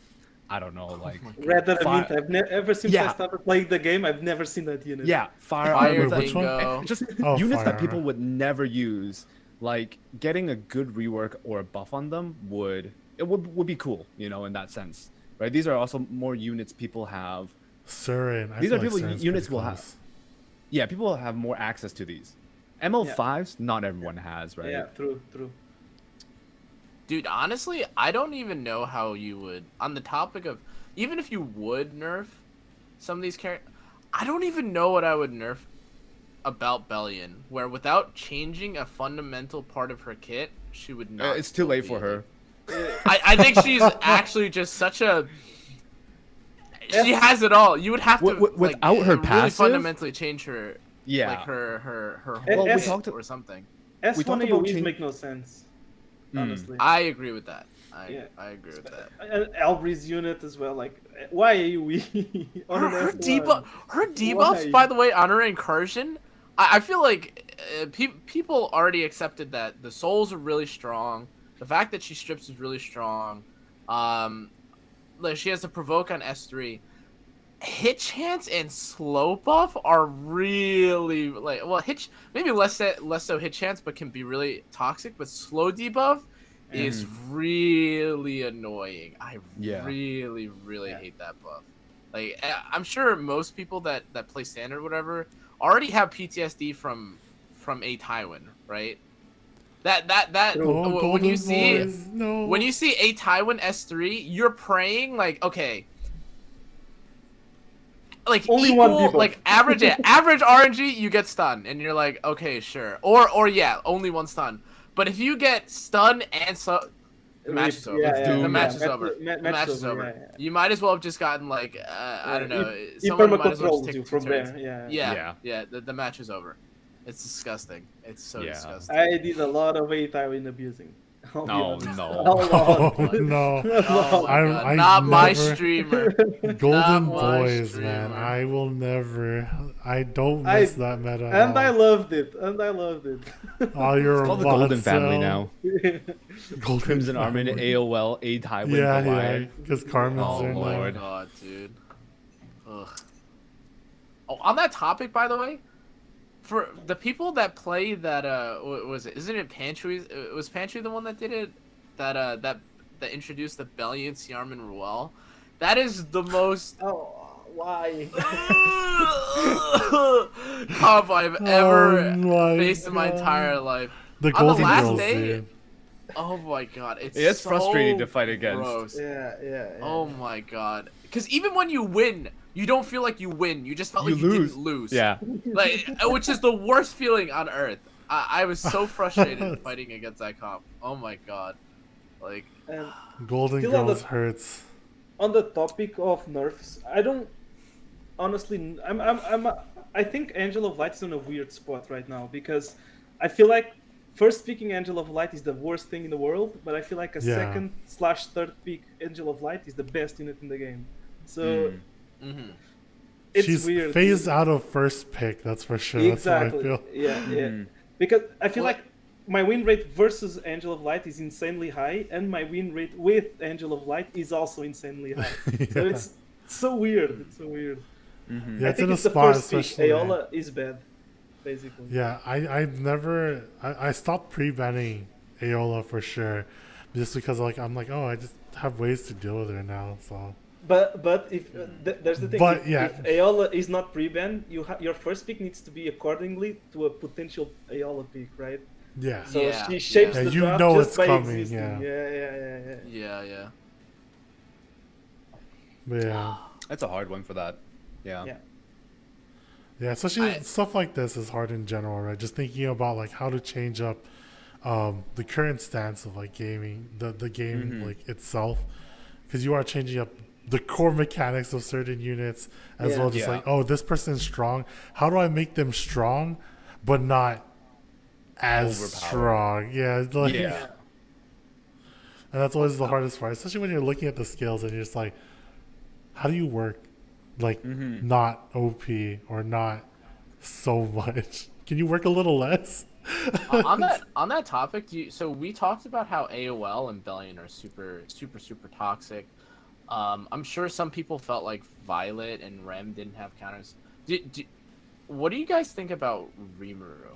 I don't know, like Rather, I've ever since I Yeah. started playing the game, I've never seen that unit. yeah, fire Fire armor, which one? bingo. just Oh, units fire that people armor. would never use. Like, getting a good rework or a buff on them would be cool, you know, in that sense, right? These are also more units people have. Surin. These feel are people Surin's units pretty will close. have. Yeah, people will have more access to these. ML5s, not everyone has, right? Yeah, true. Dude, honestly, I don't even know how you would, on the topic of, even if you would nerf some of these characters, I don't even know what I would nerf about Bellion, where without changing a fundamental part of her kit, she would not. It's too still late be for her. I think she's actually just such a. She has it all. You would have to Without her really passive? fundamentally change her, Yeah. like her Well, whole we talked- or something. S1 We talked about AoEs change- make no sense, honestly. I agree with that. Yeah. I agree with that. Albri's unit as well. Like, why AoE on Her, an her S1? debuffs, Why? by the way, on her incursion, I feel like people already accepted that the souls are really strong. The fact that she strips is really strong. Like, she has to provoke on S3. Hit chance and slow buff are really like, well, maybe less so hit chance, but can be really toxic. But slow debuff is really annoying. I really hate that buff. Like, I'm sure most people that play standard or whatever already have PTSD from a Tywin, right? That True. Oh, when golden you see boys, no. when you see a Tywin S3, you're praying like, okay, like Only one equal, debuff. like average RNG, you get stunned, and you're like, okay, sure, or yeah, only one stun. But if you get stunned and the match is over. Yeah, It's yeah, doomed. The match Yeah. is over. The match is over. Yeah, yeah. You might as well have just gotten like I don't know. He Someone might as well perma-controls just you take two from turns. there. Yeah. Yeah. The match is over. It's disgusting. It's so Yeah. disgusting. I did a lot of Tywin abusing. I'll be No, honest. no. A lot. Oh, no. Oh my god! I Not my never- streamer. Golden Not my boys, man. streamer. I will never. I don't miss that meta. at And I all. loved it. Oh, you're It's called the a Golden bot, family so- now. Golden Crimson Armin, family. AOL, A Tywin, Yeah, Goliath. because Carmen's Oh, there Oh now. my Lord. god, dude. Ugh. Oh, on that topic, by the way, for the people that play that, what was it? Isn't it Pantry? Was Pantry the one that did it? That introduced the Bellion, Siarm, and Ruel. That is the most Oh, why? comp I've ever Oh my faced in my God. entire life. The On the Golden last Girls, day, dude. Oh my god, it's Yeah, it's so frustrating to fight against. gross. Yeah. Oh my god. Because even when you win, you don't feel like you win. You just felt You like you lose. didn't lose. Yeah. Like, which is the worst feeling on earth. I was so frustrated fighting against that comp. Oh my god. Like, And Golden Still on Girls the- hurts. on the topic of nerfs, I don't honestly. I think Angel of Light's in a weird spot right now because I feel like first picking Angel of Light is the worst thing in the world, but I feel like a Yeah. second/third pick Angel of Light is the best unit in the game. So mhm. it's She's weird. phased out of first pick, that's for sure. Exactly. That's how I feel. Yeah. Because I feel Well- like my win rate versus Angel of Light is insanely high, and my win rate with Angel of Light is also insanely high. So Yeah. it's so weird. It's so weird. Yeah, I it's think in a it's the spot, first pick. especially. Aola is bad, basically. Yeah, I've never I stopped pre-banning Aola for sure, just because like I'm like, oh, I just have ways to deal with her now. So But if there's the thing, But, if, yeah. if Aola is not pre-banned, your first pick needs to be accordingly to a potential Aola pick, right? yeah, So Yeah, she shapes yeah. the You draft know just it's by coming, existing. yeah. Yeah. but yeah, That's a hard one for that. Yeah. Yeah. especially I- stuff like this is hard in general, right? Just thinking about like how to change up the current stance of like gaming, the game like itself, because you are changing up the core mechanics of certain units as Yeah. well. Just Yeah. like, oh, this person's strong. How do I make them strong, but not as Overpowered. strong? Yeah, it's like, Yeah. and that's always the hardest part, especially when you're looking at the skills and you're just like, how do you work like not OP or not so much? Can you work a little less? on that topic, so we talked about how AOL and Bellion are super toxic. I'm sure some people felt like Violet and Rem didn't have counters. What do you guys think about Rimuru?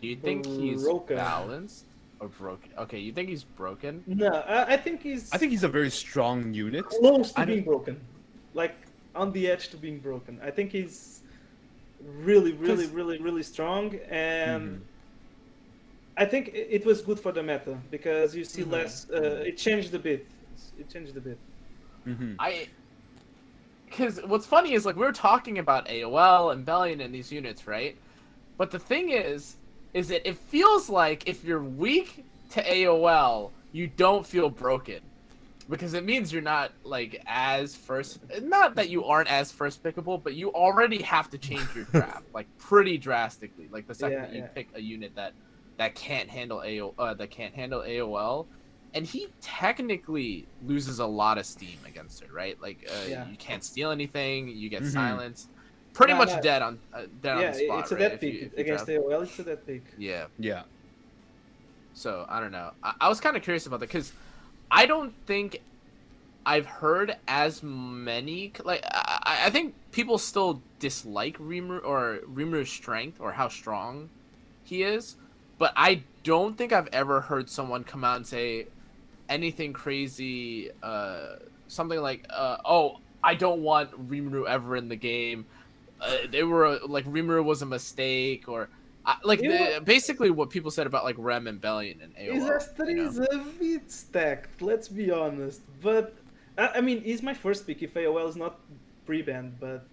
Do you think he's Broken. balanced or broken? Okay, you think he's broken? No, I think he's I think he's a very strong unit. close to I don't- being broken, like on the edge to being broken. I think he's really strong, and I think it was good for the meta because you see less. It changed a bit. Because what's funny is like we were talking about AOL and Bellion and these units, right? But the thing is that it feels like if you're weak to AOL, you don't feel broken. Because it means you're not like as first, not that you aren't as first pickable, but you already have to change your draft like pretty drastically. Like the second that you pick a unit that can't handle AOL, and he technically loses a lot of steam against it, right? Like you can't steal anything, you get silenced, pretty No, much no. dead on dead on the spot. it's a right? dead If you- pick if you against draft. AOL. It's a dead pick. Yeah. Yeah. So I don't know. I was kind of curious about that because I don't think I've heard as many. Like I think people still dislike Rimuru's strength or how strong he is, but I don't think I've ever heard someone come out and say anything crazy. Something like, "Oh, I don't want Rimuru ever in the game." They were like Rimuru was a mistake, or Basically what people said about like Rem and Bellion and His AOL. S3 You know? is a bit stacked, let's be honest. But I mean, he's my first pick if AOL is not pre-banned. But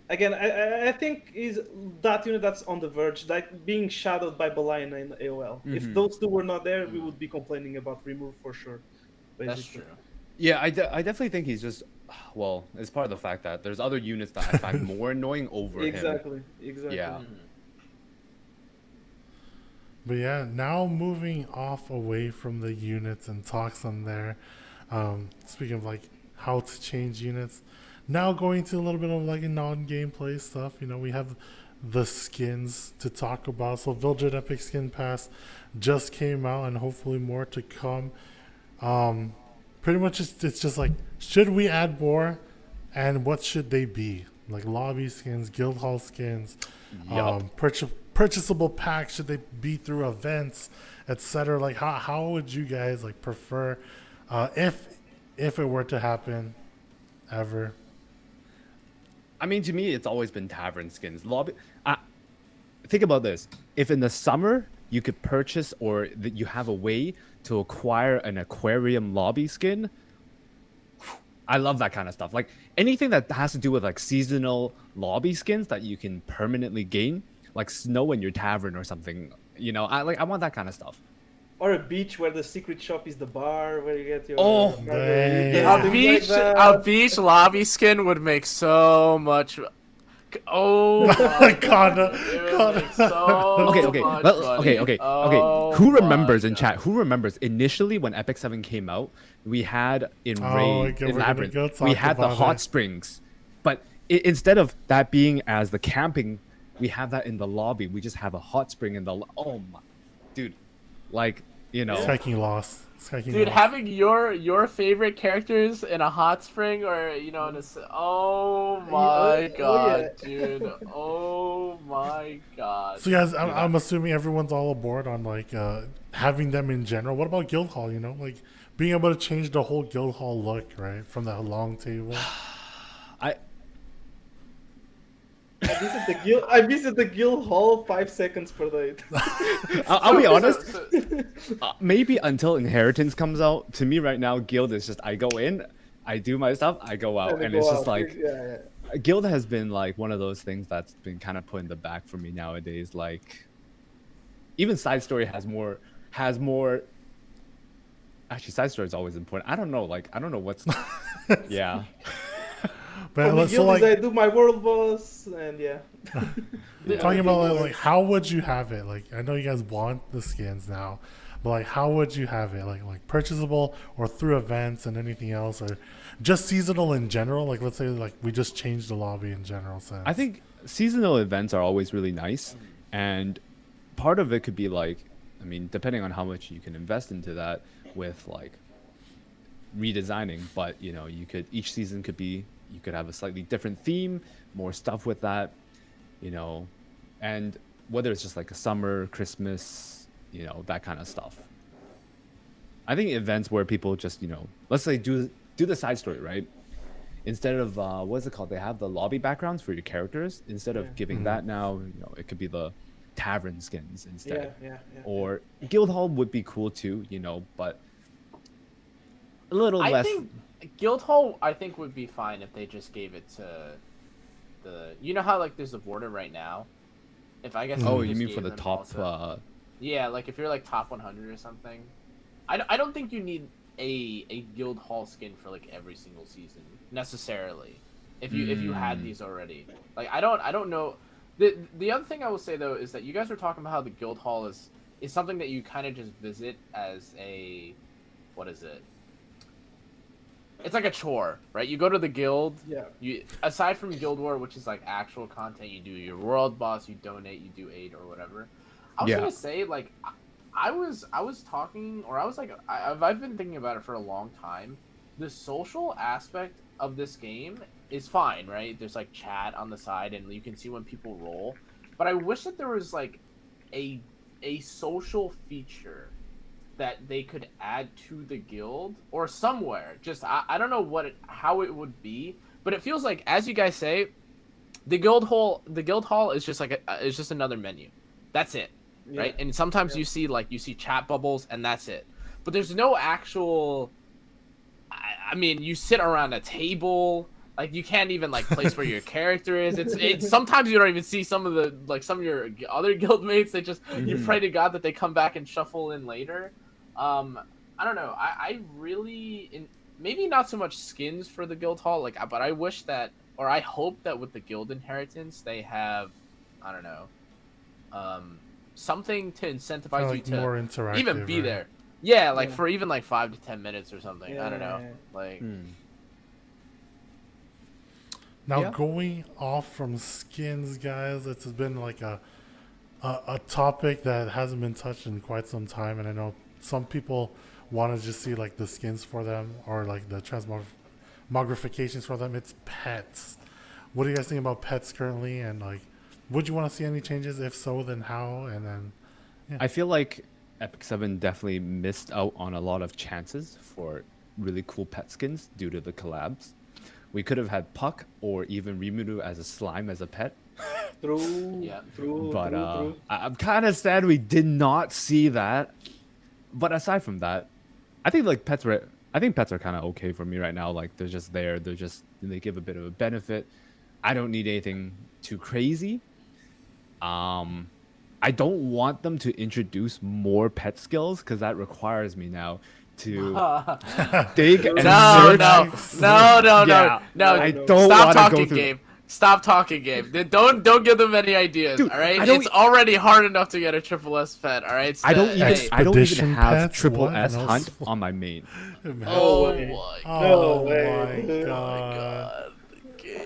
again, I think is that unit that's on the verge, like being shadowed by Bellion and AOL. If those two were not there, we would be complaining about remove for sure. Basically. That's true. Yeah, I definitely think he's just, well, it's part of the fact that there's other units that I find more annoying over him. Exactly. Yeah. But yeah, now moving off away from the units and talks on there. Speaking of like how to change units, now going to a little bit of like a non-gameplay stuff. You know, we have the skins to talk about. So Vildred Epic Skin Pass just came out, and hopefully more to come. Pretty much it's just like, should we add more, and what should they be? Like lobby skins, guild hall skins, purchasable packs, should they be through events, etc. Like how would you guys like prefer if it were to happen ever? I mean, to me, it's always been tavern skins. Lobby. Think about this: if in the summer you could purchase, or that you have a way to acquire an aquarium lobby skin, I love that kind of stuff. Like anything that has to do with like seasonal lobby skins that you can permanently gain, like snow in your tavern or something. You know, I want that kind of stuff. Or a beach where the secret shop is the bar where you get your. A beach lobby skin would make so much. Oh my God. Okay. Who remembers in chat? Who remembers initially when Epic 7 came out? We had in Raid, in Labyrinth, we had the hot springs, but instead of that being as the camping, we have that in the lobby. We just have a hot spring in the. Oh my, dude, like you know. XSkyking lost. Dude, having your favorite characters in a hot spring, or you know, in a oh my God, dude, oh my God. So guys, I'm assuming everyone's all aboard on like having them in general. What about guild hall? You know, like being able to change the whole guild hall look, right, from that long table. I visit the guild hall 5 seconds per day. I'll be honest. Maybe until Inheritance comes out, to me right now, guild is just I go in, I do my stuff, I go out, and it's just like guild has been like one of those things that's been kind of put in the back for me nowadays. Like even side story has more. Actually, side story is always important. I don't know. Like I don't know what's. Yeah. But so like, I do my world boss, and talking about like how would you have it? Like I know you guys want the skins now, but like how would you have it? Like purchasable or through events and anything else, or just seasonal in general? Like let's say like we just changed the lobby in general sense. I think seasonal events are always really nice, and part of it could be like, I mean, depending on how much you can invest into that with like redesigning, but you know, you could each season could be. You could have a slightly different theme, more stuff with that, you know, and whether it's just like a summer, Christmas, you know, that kind of stuff. I think events where people just, you know, let's say do the side story, right? Instead of what's it called? They have the lobby backgrounds for your characters. Instead of giving that now, you know, it could be the tavern skins instead. Or guild hall would be cool too, you know, but a little less. Guild hall, I think, would be fine if they just gave it to the. You know how like there's a border right now. If I guess. Oh, you mean for the top? Also, yeah, like if you're like top 100 or something. I don't think you need a guild hall skin for like every single season necessarily. If you had these already, like I don't know. The other thing I will say though is that you guys were talking about how the guild hall is something that you kind of just visit as a, what is it? It's like a chore, right? You go to the guild. Yeah. You aside from Guild War, which is like actual content, you do your world boss, you donate, you do aid or whatever. I was gonna say like, I was talking, or I was like, I've been thinking about it for a long time. The social aspect of this game is fine, right? There's like chat on the side, and you can see when people roll. But I wish that there was like a social feature that they could add to the guild or somewhere. Just I don't know how it would be, but it feels like, as you guys say, the guild hall is just like it's just another menu. That's it, Yeah. right? And sometimes you see chat bubbles, and that's it. But there's no actual. I mean, you sit around a table. Like, you can't even like place where your character is. It's sometimes you don't even see some of your other guild mates. They just you pray to God that they come back and shuffle in later. I don't know. I really maybe not so much skins for the guild hall, but I wish that, or I hope that with the guild inheritance they have, I don't know, something to incentivize you to more interactive, even be right? there. Yeah, like for even like 5 to 10 minutes or something. Yeah, I don't know. yeah. Like. Now, Yeah. going off from skins, guys, it's been like a topic that hasn't been touched in quite some time, and I know some people want to just see like the skins for them or like the transmogrifications for them. It's pets. What do you guys think about pets currently, and like, would you want to see any changes? If so, then how? And then, I feel like Epic 7 definitely missed out on a lot of chances for really cool pet skins due to the collabs. We could have had Puck or even Rimuru as a slime as a pet. True. Yeah. True. But True. I'm kind of sad we did not see that. But aside from that, I think pets are kind of okay for me right now. Like, they're just there. They give a bit of a benefit. I don't need anything too crazy. I don't want them to introduce more pet skills because that requires me now to dig and search. No. I don't Stop wanna talking, go through. Gabe. Stop talking, Gabe. Don't give them any ideas. Dude, all right, I don't- it's already hard enough to get a triple S pet. All right, I don't even Expedition have pets? triple What? S No. hunt on my main. Oh way. my Oh way. my Oh my god. Gabe.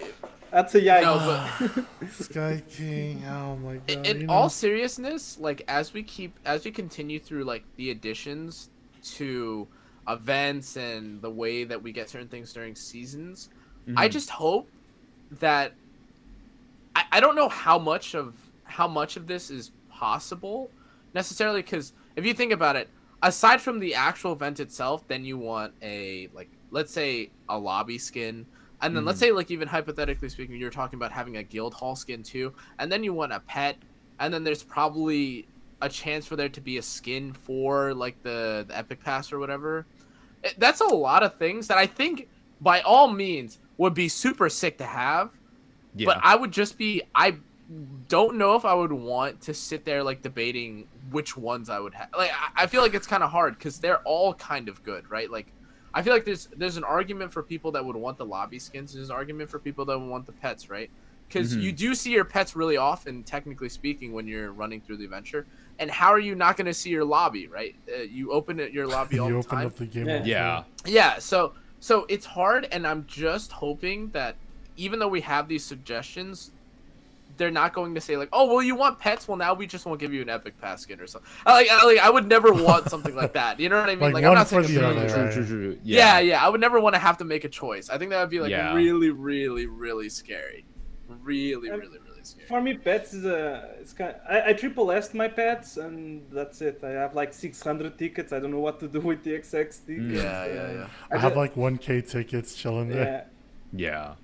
That's a yikes. No, but Sky King, oh my god. in all seriousness, like as we continue through like the additions to events and the way that we get certain things during seasons, I just hope that I don't know how much of this is possible necessarily, because if you think about it, aside from the actual event itself, then you want a, like, let's say a lobby skin, and then let's say, like, even hypothetically speaking, you're talking about having a guild hall skin too, and then you want a pet, and then there's probably a chance for there to be a skin for like the epic pass or whatever. That's a lot of things that I think by all means would be super sick to have. Yeah. But I don't know if I would want to sit there like debating which ones I would have. Like, I feel like it's kind of hard because they're all kind of good, right? Like, I feel like there's an argument for people that would want the lobby skins. There's an argument for people that would want the pets, right? Because you do see your pets really often, technically speaking, when you're running through the adventure. And how are you not going to see your lobby, right? You open your lobby all you the open time. up the game. Yeah. Yeah, so it's hard, and I'm just hoping that even though we have these suggestions, they're not going to say like, oh, well, you want pets? Well, now we just won't give you an epic pass skin or something. I would never want something like that. You know what I mean? Like I'm one not for saying the it's other, true. right? Yeah. I would never want to have to make a choice. I think that would be like Yeah. really, really, really scary. Really, really, really scary. For me, pets is it's kind. I triple S'd my pets, and that's it. I have like 600 tickets. I don't know what to do with the XX tickets. Yeah. I have like 1K tickets chilling there. Yeah. Yeah.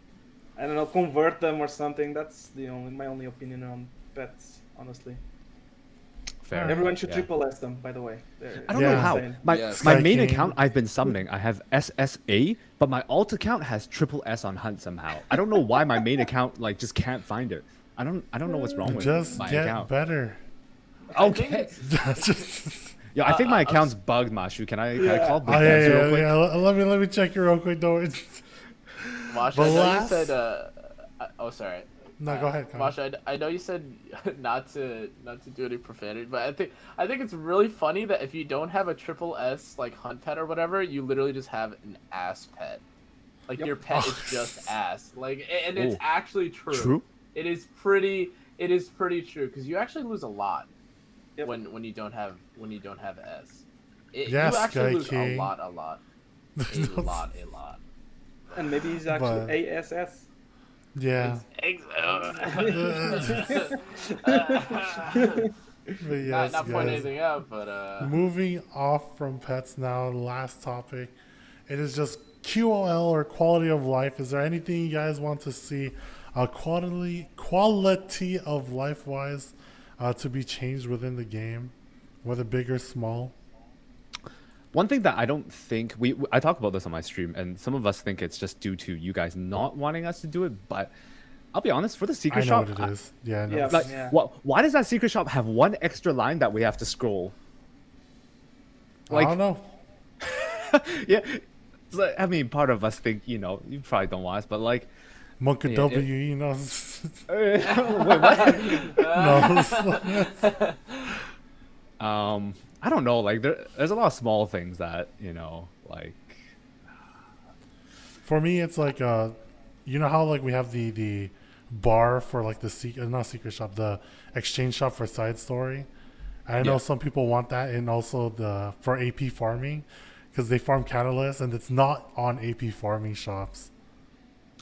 I don't know, convert them or something. That's my only opinion on pets, honestly. Fair. Everyone should Yeah. triple S them, by the way. I don't Yeah. know how. Insane. My Yes. my main Skyking. account I've been summoning. I have SSA, but my alt account has triple S on hunt somehow. I don't know why my main account like just can't find it. I don't know what's wrong with Just my get account. better. Okay. Just- Yeah, I think my account's bugged, Mashu. Can I call Big Oh, Dance real quick? yeah. Let me check it real quick. Though. Masha, The I know last- you said. Oh, sorry. No, go ahead. Connor. Masha, I know you said not to do any profanity, but I think it's really funny that if you don't have a triple S like hunt pet or whatever, you literally just have an ass pet. Like your pet is just ass. Like, and it's Oh. actually true. True. It is pretty true because you actually lose a lot Yep. when you don't have S. You Yes, actually lose Skyking. a lot. A lot. And maybe he's actually But- ASS. Yeah. But yes, not pointing guys. anything out, but Moving off from pets now, last topic. It is just QoL or quality of life. Is there anything you guys want to see quality of life wise to be changed within the game, whether big or small? One thing that I don't think I talk about this on my stream, and some of us think it's just due to you guys not wanting us to do it, but I'll be honest, for the secret I know shop, what it is. Yeah, I know. Yeah. like, why does that secret shop have one extra line that we have to scroll? I don't know. Yeah, it's like, I mean, part of us think, you probably don't want us, but like, Monkey Yeah, W, you know. wait, what? No. I don't know. Like, there's a lot of small things that like. For me, it's like you know how like we have the bar for like the not secret shop, the exchange shop for side story. I know Yeah. some people want that, and also for AP farming, because they farm catalyst, and it's not on AP farming shops.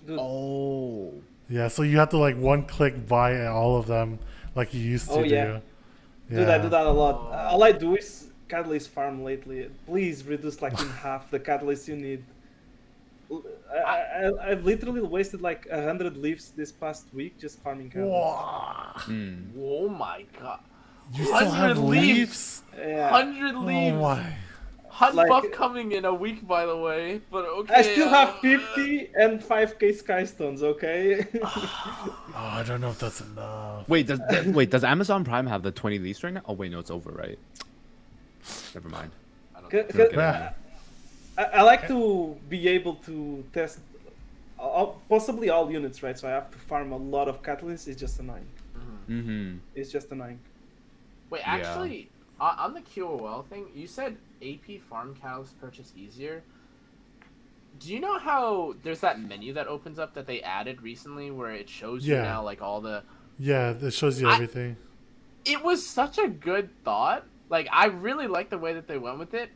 Dude, Oh. Yeah, so you have to like one click buy all of them like you used to Oh, do. yeah. Dude, I do that a lot. All I do is catalyst farm lately. Please reduce like in half the catalyst you need. I've literally wasted like 100 leaves this past week just farming catalyst. Whoa. Oh my god. You still have 100 leaves. leaves? Yeah. 100 leaves. Oh my. Hunt Like- buff coming in a week, by the way. But okay. I still have 50 and 5k sky stones, okay? Oh, I don't know if that's enough. Wait, does Amazon Prime have the 20 leaves right now? Oh wait, no, it's over, right? Never mind. I don't Cause- know. Okay. Yeah. I like to be able to test possibly all units, right? So I have to farm a lot of catalysts. It's just annoying. Mm-hmm. It's just annoying. Wait, Yeah. actually, on the QoL thing, you said AP farm catalyst purchase easier. Do you know how there's that menu that opens up that they added recently where it shows you Yeah. now like all the... Yeah, it shows you everything. It was such a good thought. Like, I really like the way that they went with it.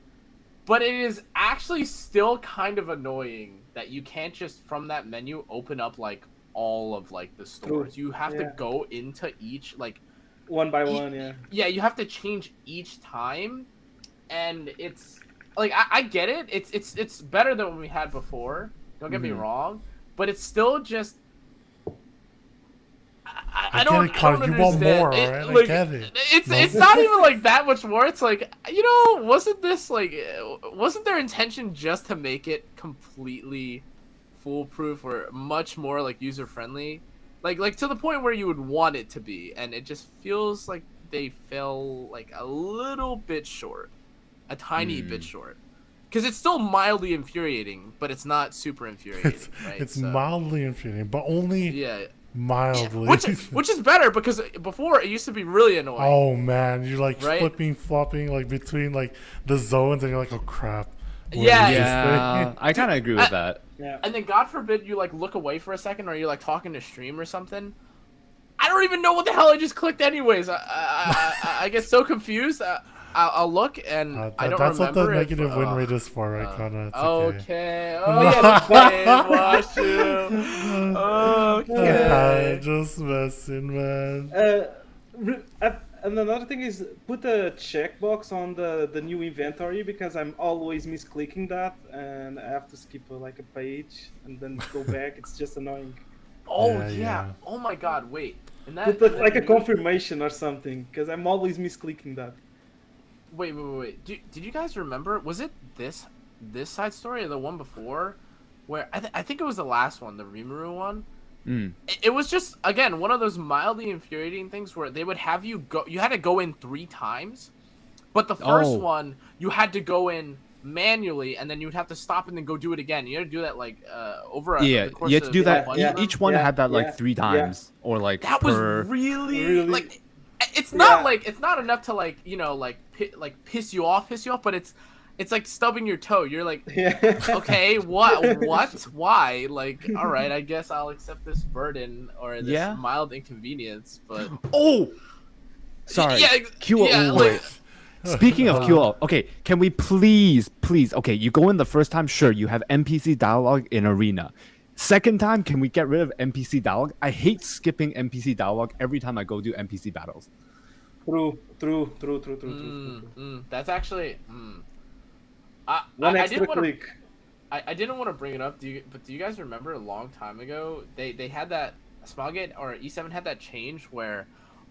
But it is actually still kind of annoying that you can't just, from that menu, open up, like, all of, like, the stores. You have to Yeah. go into each, like... One by one, yeah. Yeah, you have to change each time. And it's... Like, I get it. It's better than what we had before. Don't get me wrong. But it's still just... I don't, get it, Connor. I don't You want understand. more, right? I Like, get it. It's it's not even like that much more. It's like, wasn't their intention just to make it completely foolproof or much more like user friendly, like to the point where you would want it to be, and it just feels like they fell like a little bit short, a tiny bit short. Because it's still mildly infuriating, but it's not super infuriating, right? It's So, mildly infuriating, but only yeah. mildly. Which is better because before it used to be really annoying. Oh man, you're like Right? flipping, flopping like between like the zones, and you're like, oh crap. What Yeah, is this Yeah, thing? I kind of agree with that. Yeah. And then God forbid you like look away for a second or you're like talking to stream or something. I don't even know what the hell I just clicked anyways. I get so confused. I'll look and I don't That's what remember the negative if, win rate is for, right, Connor? It's Okay. Oh yeah, okay, wash you. Okay. I'm just messing, man. And another thing is put a checkbox on the new inventory, because I'm always misclicking that and I have to skip like a page and then go back. It's just annoying. Oh Yeah, yeah. yeah. Oh my God. Wait. And that, Put like a new- confirmation or something, because I'm always misclicking that. Wait. Did you guys remember? Was it this side story or the one before? Where I think it was the last one, the Rimuru one. It was just, again, one of those mildly infuriating things where they would have you go. You had to go in 3 times, but the first one you had to go in manually, and then you would have to stop and then go do it again. You had to do that like over. Yeah, the course you had to of do that. a bunch of Each them. one Yeah, had that like yeah, 3 times, or like That per. was really Really? like. It's not Yeah. like it's not enough to like piss you off, but it's like stubbing your toe. You're like, Yeah. okay, what, why? Like, all right, I guess I'll accept this burden or this Yeah. mild inconvenience, but Oh, sorry. yeah, QoL. yeah, wait. like, Speaking of QoL, okay, can we please, okay, you go in the first time, sure, you have NPC dialogue in arena. Second time, can we get rid of NPC dialogue? I hate skipping NPC dialogue every time I go do NPC battles. True. that's actually. One I extra didn't want to. click. I didn't want to bring it up. Do you guys remember a long time ago they had that Smogate or E7 had that change where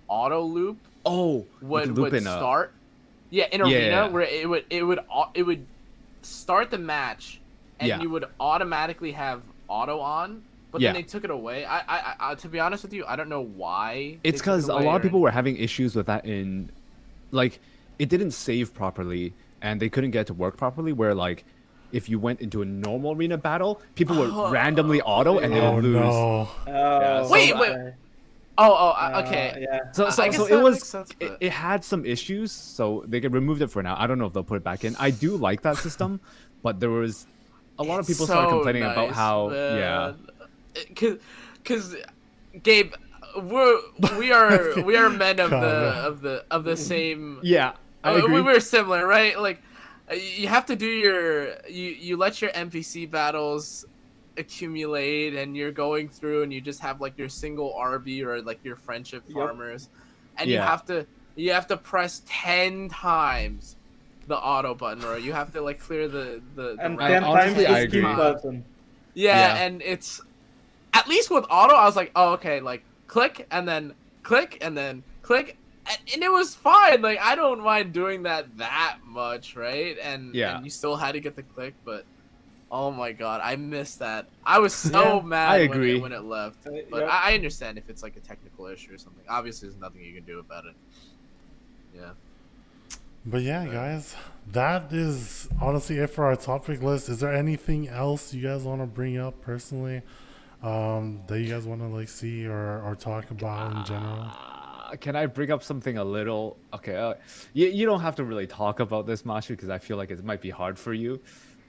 auto loop Oh, would start. Yeah, in arena where it would start the match, and you would automatically have auto on. But then they took it away. I to be honest with you, I don't know why. It's because a lot of people were having issues with that in, like, it didn't save properly, and they couldn't get it to work properly. Where like, if you went into a normal arena battle, people would randomly auto and they would lose. No. Wait. Okay. Yeah. So sense, it had some issues, so they removed it for now. I don't know if they'll put it back in. I do like that system, but there was a lot of people started complaining about how because Gabe, we are men of the same. Yeah, I agree. We're similar, right? Like you have to do you let your NPC battles accumulate, and you're going through, and you just have like your single RB or like your friendship farmers, and you have to press 10 times the auto button, or you have to like clear the and right 10 times the skip button. Yeah, and it's at least with auto, I was like, oh, okay, like click and then click and then click, and it was fine. Like I don't mind doing that much, right? And you still had to get the click, but oh my god, I missed that. I was so mad when it left. But I understand if it's like a technical issue or something. Obviously, there's nothing you can do about it. Yeah. But yeah, guys, that is honestly it for our topic list. Is there anything else you guys want to bring up personally that you guys want to like see or talk about in general? Can I bring up something a little? Okay, you don't have to really talk about this, Mashu, because I feel like it might be hard for you.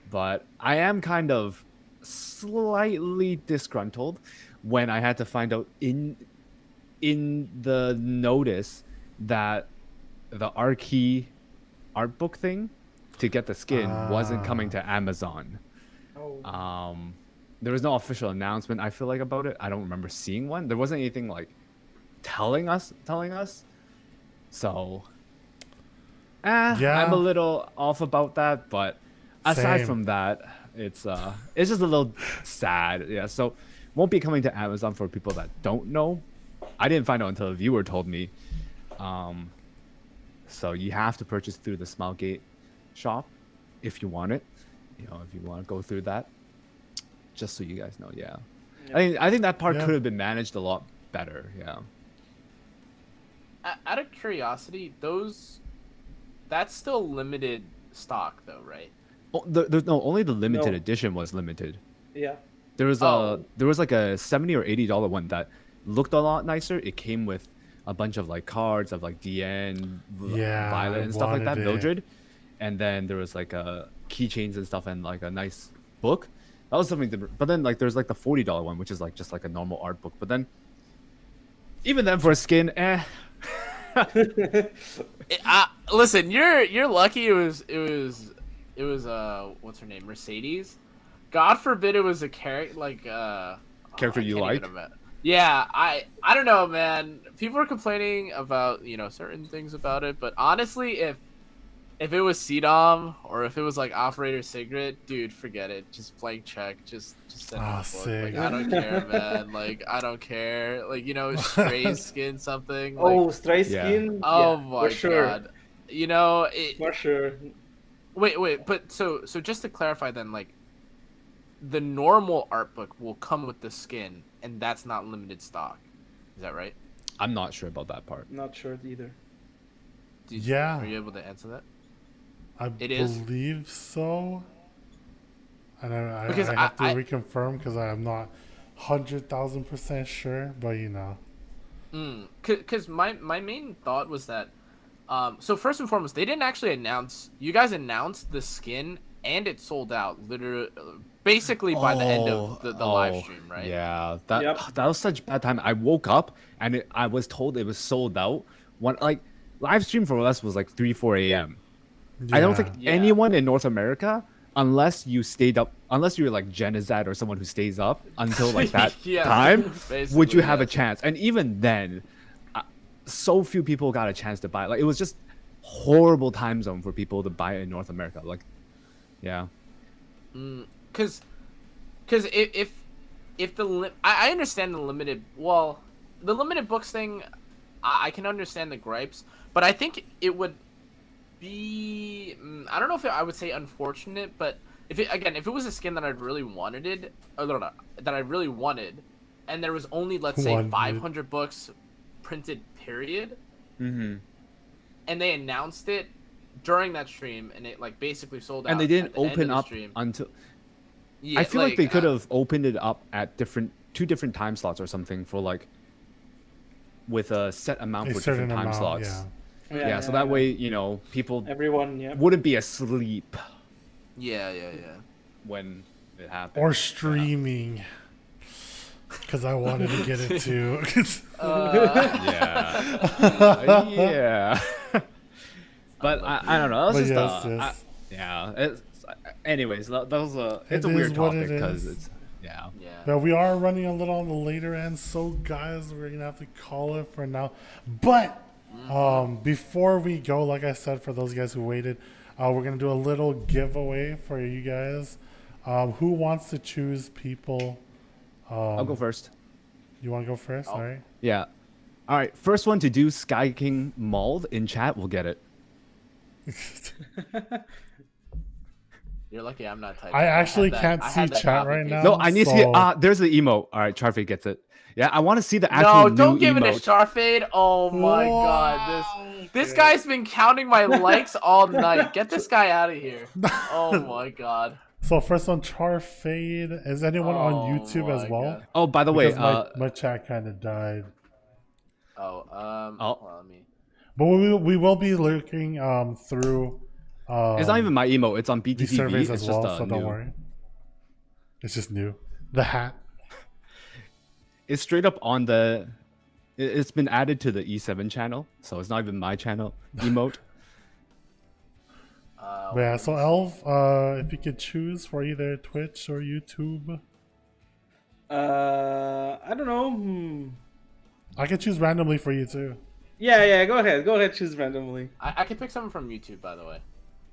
But I am kind of slightly disgruntled when I had to find out in the notice that the RKey Artbook thing to get the skin wasn't coming to Amazon. There was no official announcement, I feel like, about it. I don't remember seeing one. There wasn't anything like telling us. So I'm a little off about that, but aside from that, it's just a little sad. Yeah, so won't be coming to Amazon for people that don't know. I didn't find out until a viewer told me. So you have to purchase through the Smilegate shop if you want it. You know, if you want to go through that. Just so you guys know, I think that part could have been managed a lot better. Yeah. Out of curiosity, that's still limited stock though, right? Oh, only the limited edition was limited. Yeah. There was like a $70 or $80 one that looked a lot nicer. It came with a bunch of like cards of like DN, Violet and stuff like that, Mildred, and then there was like keychains and stuff and like a nice book. That was something different. But then like there's like the $40 one, which is like just like a normal art book. But then even then for a skin, listen, you're lucky. It was what's her name, Mercedes. God forbid it was a character character you like. Yeah, I don't know, man. People are complaining about certain things about it, but honestly, if it was CDOM or if it was like Operator Sigrid, dude, forget it. Just blank check. Just send me the book. Like, I don't care, man. Like I don't care. Like Stray skin something. Like, Stray skin. Oh my god. For sure. Wait, but so just to clarify then, like the normal art book will come with the skin, and that's not limited stock. Is that right? I'm not sure about that part. Not sure either. Are you able to answer that? I believe so. And I have to reconfirm because I'm not 100,000% sure, but Because my main thought was that, so first and foremost, they didn't actually announce. You guys announced the skin, and it sold out literally, basically by the end of the live stream, right? Yeah, that was such bad time. I woke up and I was told it was sold out. Live stream for us was like 3-4 a.m. I don't think anyone in North America, unless you were like Genizad or someone who stays up until like that time, would you have a chance? And even then, so few people got a chance to buy it. Like it was just horrible time zone for people to buy it in North America. Like, yeah. Because if I understand the limited books thing. I can understand the gripes, but I think it would be I don't know if I would say unfortunate, but if it was a skin that I really wanted that I really wanted, and there was only, let's say, 500 books printed, period, Mm-hmm. and they announced it during that stream, and it like basically sold out. And they didn't open up stream. until. Yeah, I feel like they could have opened it up at two different time slots or something for like, with a set amount for different time slots. Yeah. So that way, you know, people everyone wouldn't be asleep. Yeah. When it happened. Or streaming. Because I wanted to get it too. Yeah. But I don't know. That was just yes. Anyways, that was it's a weird topic because it's But we are running a little on the later end, so guys, we're gonna have to call it for now. But before we go, like I said, for those guys who waited, we're gonna do a little giveaway for you guys. Who wants to choose people? I'll go first. You want to go first? All right. Yeah. All right. First one to do XSkyking Mauled in chat will get it. You're lucky I'm not typing. I actually can't see chat right now. No, I need to see it. There's the emote. All right, Charfade gets it. Yeah, I want to see the actual No, don't new give emote. it a Starfade. Oh my god, this guy's been counting my likes all night. Get this guy out of here. Oh my god. So first on Charfade. Is anyone on YouTube as well? God. Oh, by the way, my chat kind of died. Well, let me. But we will be lurking through. it's not even my emote. It's on BTTV. These surveys it's as just well, so don't worry. It's just new. The hat. It's straight up on the. It's been added to the E7 channel, so it's not even my channel emote. Yeah. So Elv, if you could choose for either Twitch or YouTube. I don't know. I can choose randomly for you too. Yeah. Go ahead. Choose randomly. I can pick someone from YouTube, by the way.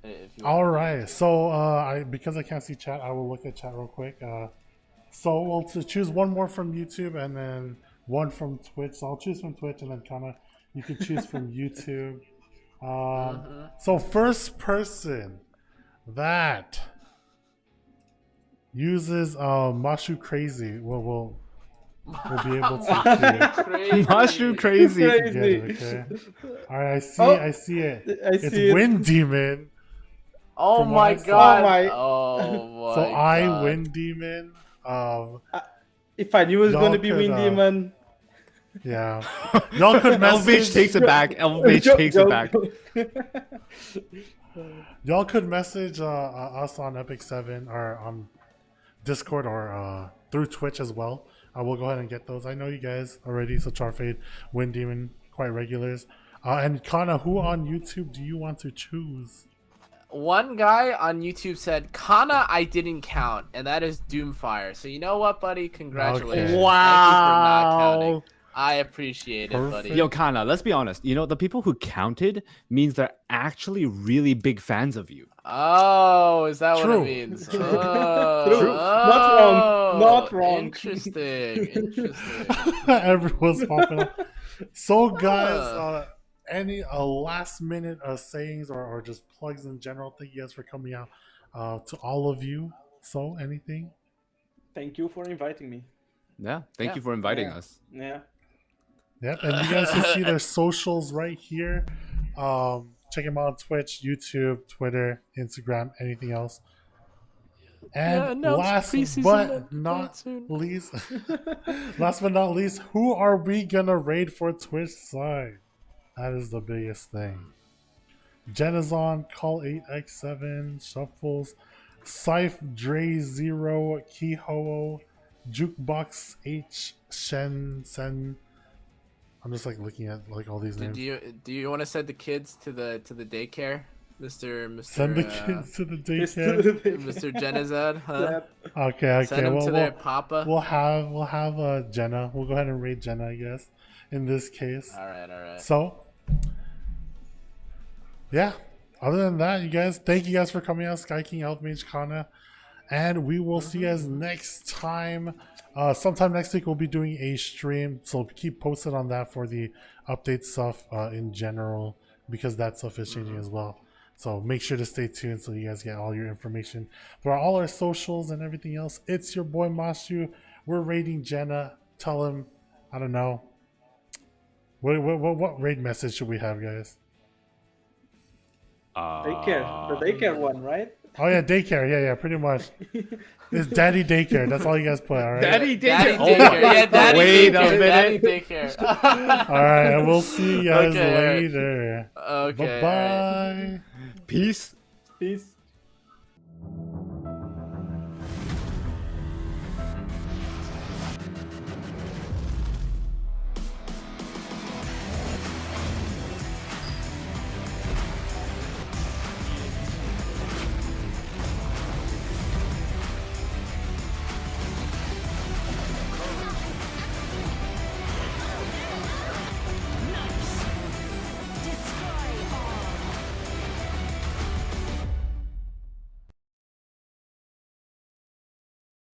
If you All right. So because I can't see chat, I will look at chat real quick. So we'll choose one more from YouTube and then one from Twitch. So I'll choose from Twitch and then Cannaaaa, you can choose from YouTube. So first person that uses Mashu Crazy will be able to Mashu Crazy. get it, okay? All right, I see it. It's Wind Demon. Oh From my what I god. saw. Oh my So god. I Wind Demon. If I knew it was Y'all going to be could, Wind Demon. Yeah. Y'all could Elvemage message. takes it back. Elvemage takes it back. Y'all could message us on Epic 7 or on Discord or through Twitch as well. We'll go ahead and get those. I know you guys already, so Charfade, Wind Demon, quite regulars. And Cannaaaa, who on YouTube do you want to choose? One guy on YouTube said, Cannaaaa, I didn't count, and that is Doomfire. So you know what, buddy? Congratulations. Okay. Thank you for not counting. I appreciate it, buddy. Yo, Cannaaaa, let's be honest. You know, the people who counted means they're actually really big fans of you. Oh, is that True. what it means? True. Oh, Not wrong. Interesting. Everyone's popping up. So, guys, any last minute sayings or just plugs in general? Thank you guys for coming out to all of you. So, anything? Thank you for inviting me. Yeah, thank you for inviting us. Yeah. Yep, and you guys can see their socials right here. Check them out on Twitch, YouTube, Twitter, Instagram, anything else. And last but not least, who are we gonna raid for Twitch side? That is the biggest thing. Genazon, Call 8x7, Shuffles, Scythe, Dre Zero, Kihoo, Jukebox H, Shen, Sen. I'm just like looking at like all these names. Do you want to send the kids to the daycare, Mr. Send the kids to the daycare. Mr. Genazad, huh? Okay. Send them to their papa. We'll have Jenna. We'll go ahead and raid Jenna, I guess, in this case. All right. So, yeah. Other than that, you guys, thank you guys for coming out, XSkyking, Elvemage, Cannaaaa, And we will see you guys next time. Sometime next week we'll be doing a stream, so keep posted on that for the update stuff in general, because that stuff is changing as well. So make sure to stay tuned so you guys get all your information for all our socials and everything else. It's your boy Mashu. We're raiding Jenna. Tell him, I don't know. What raid message should we have, guys? Daycare. The daycare one, right? Oh yeah, daycare. Yeah, pretty much. It's daddy daycare. That's all you guys play, all right? Daddy Daddy daycare. Oh my daycare. Yeah, daddy Wait a daycare. minute. Daddy daycare. All right, and we'll see you guys Okay, all right. later. Okay. Bye-bye. Peace. Peace.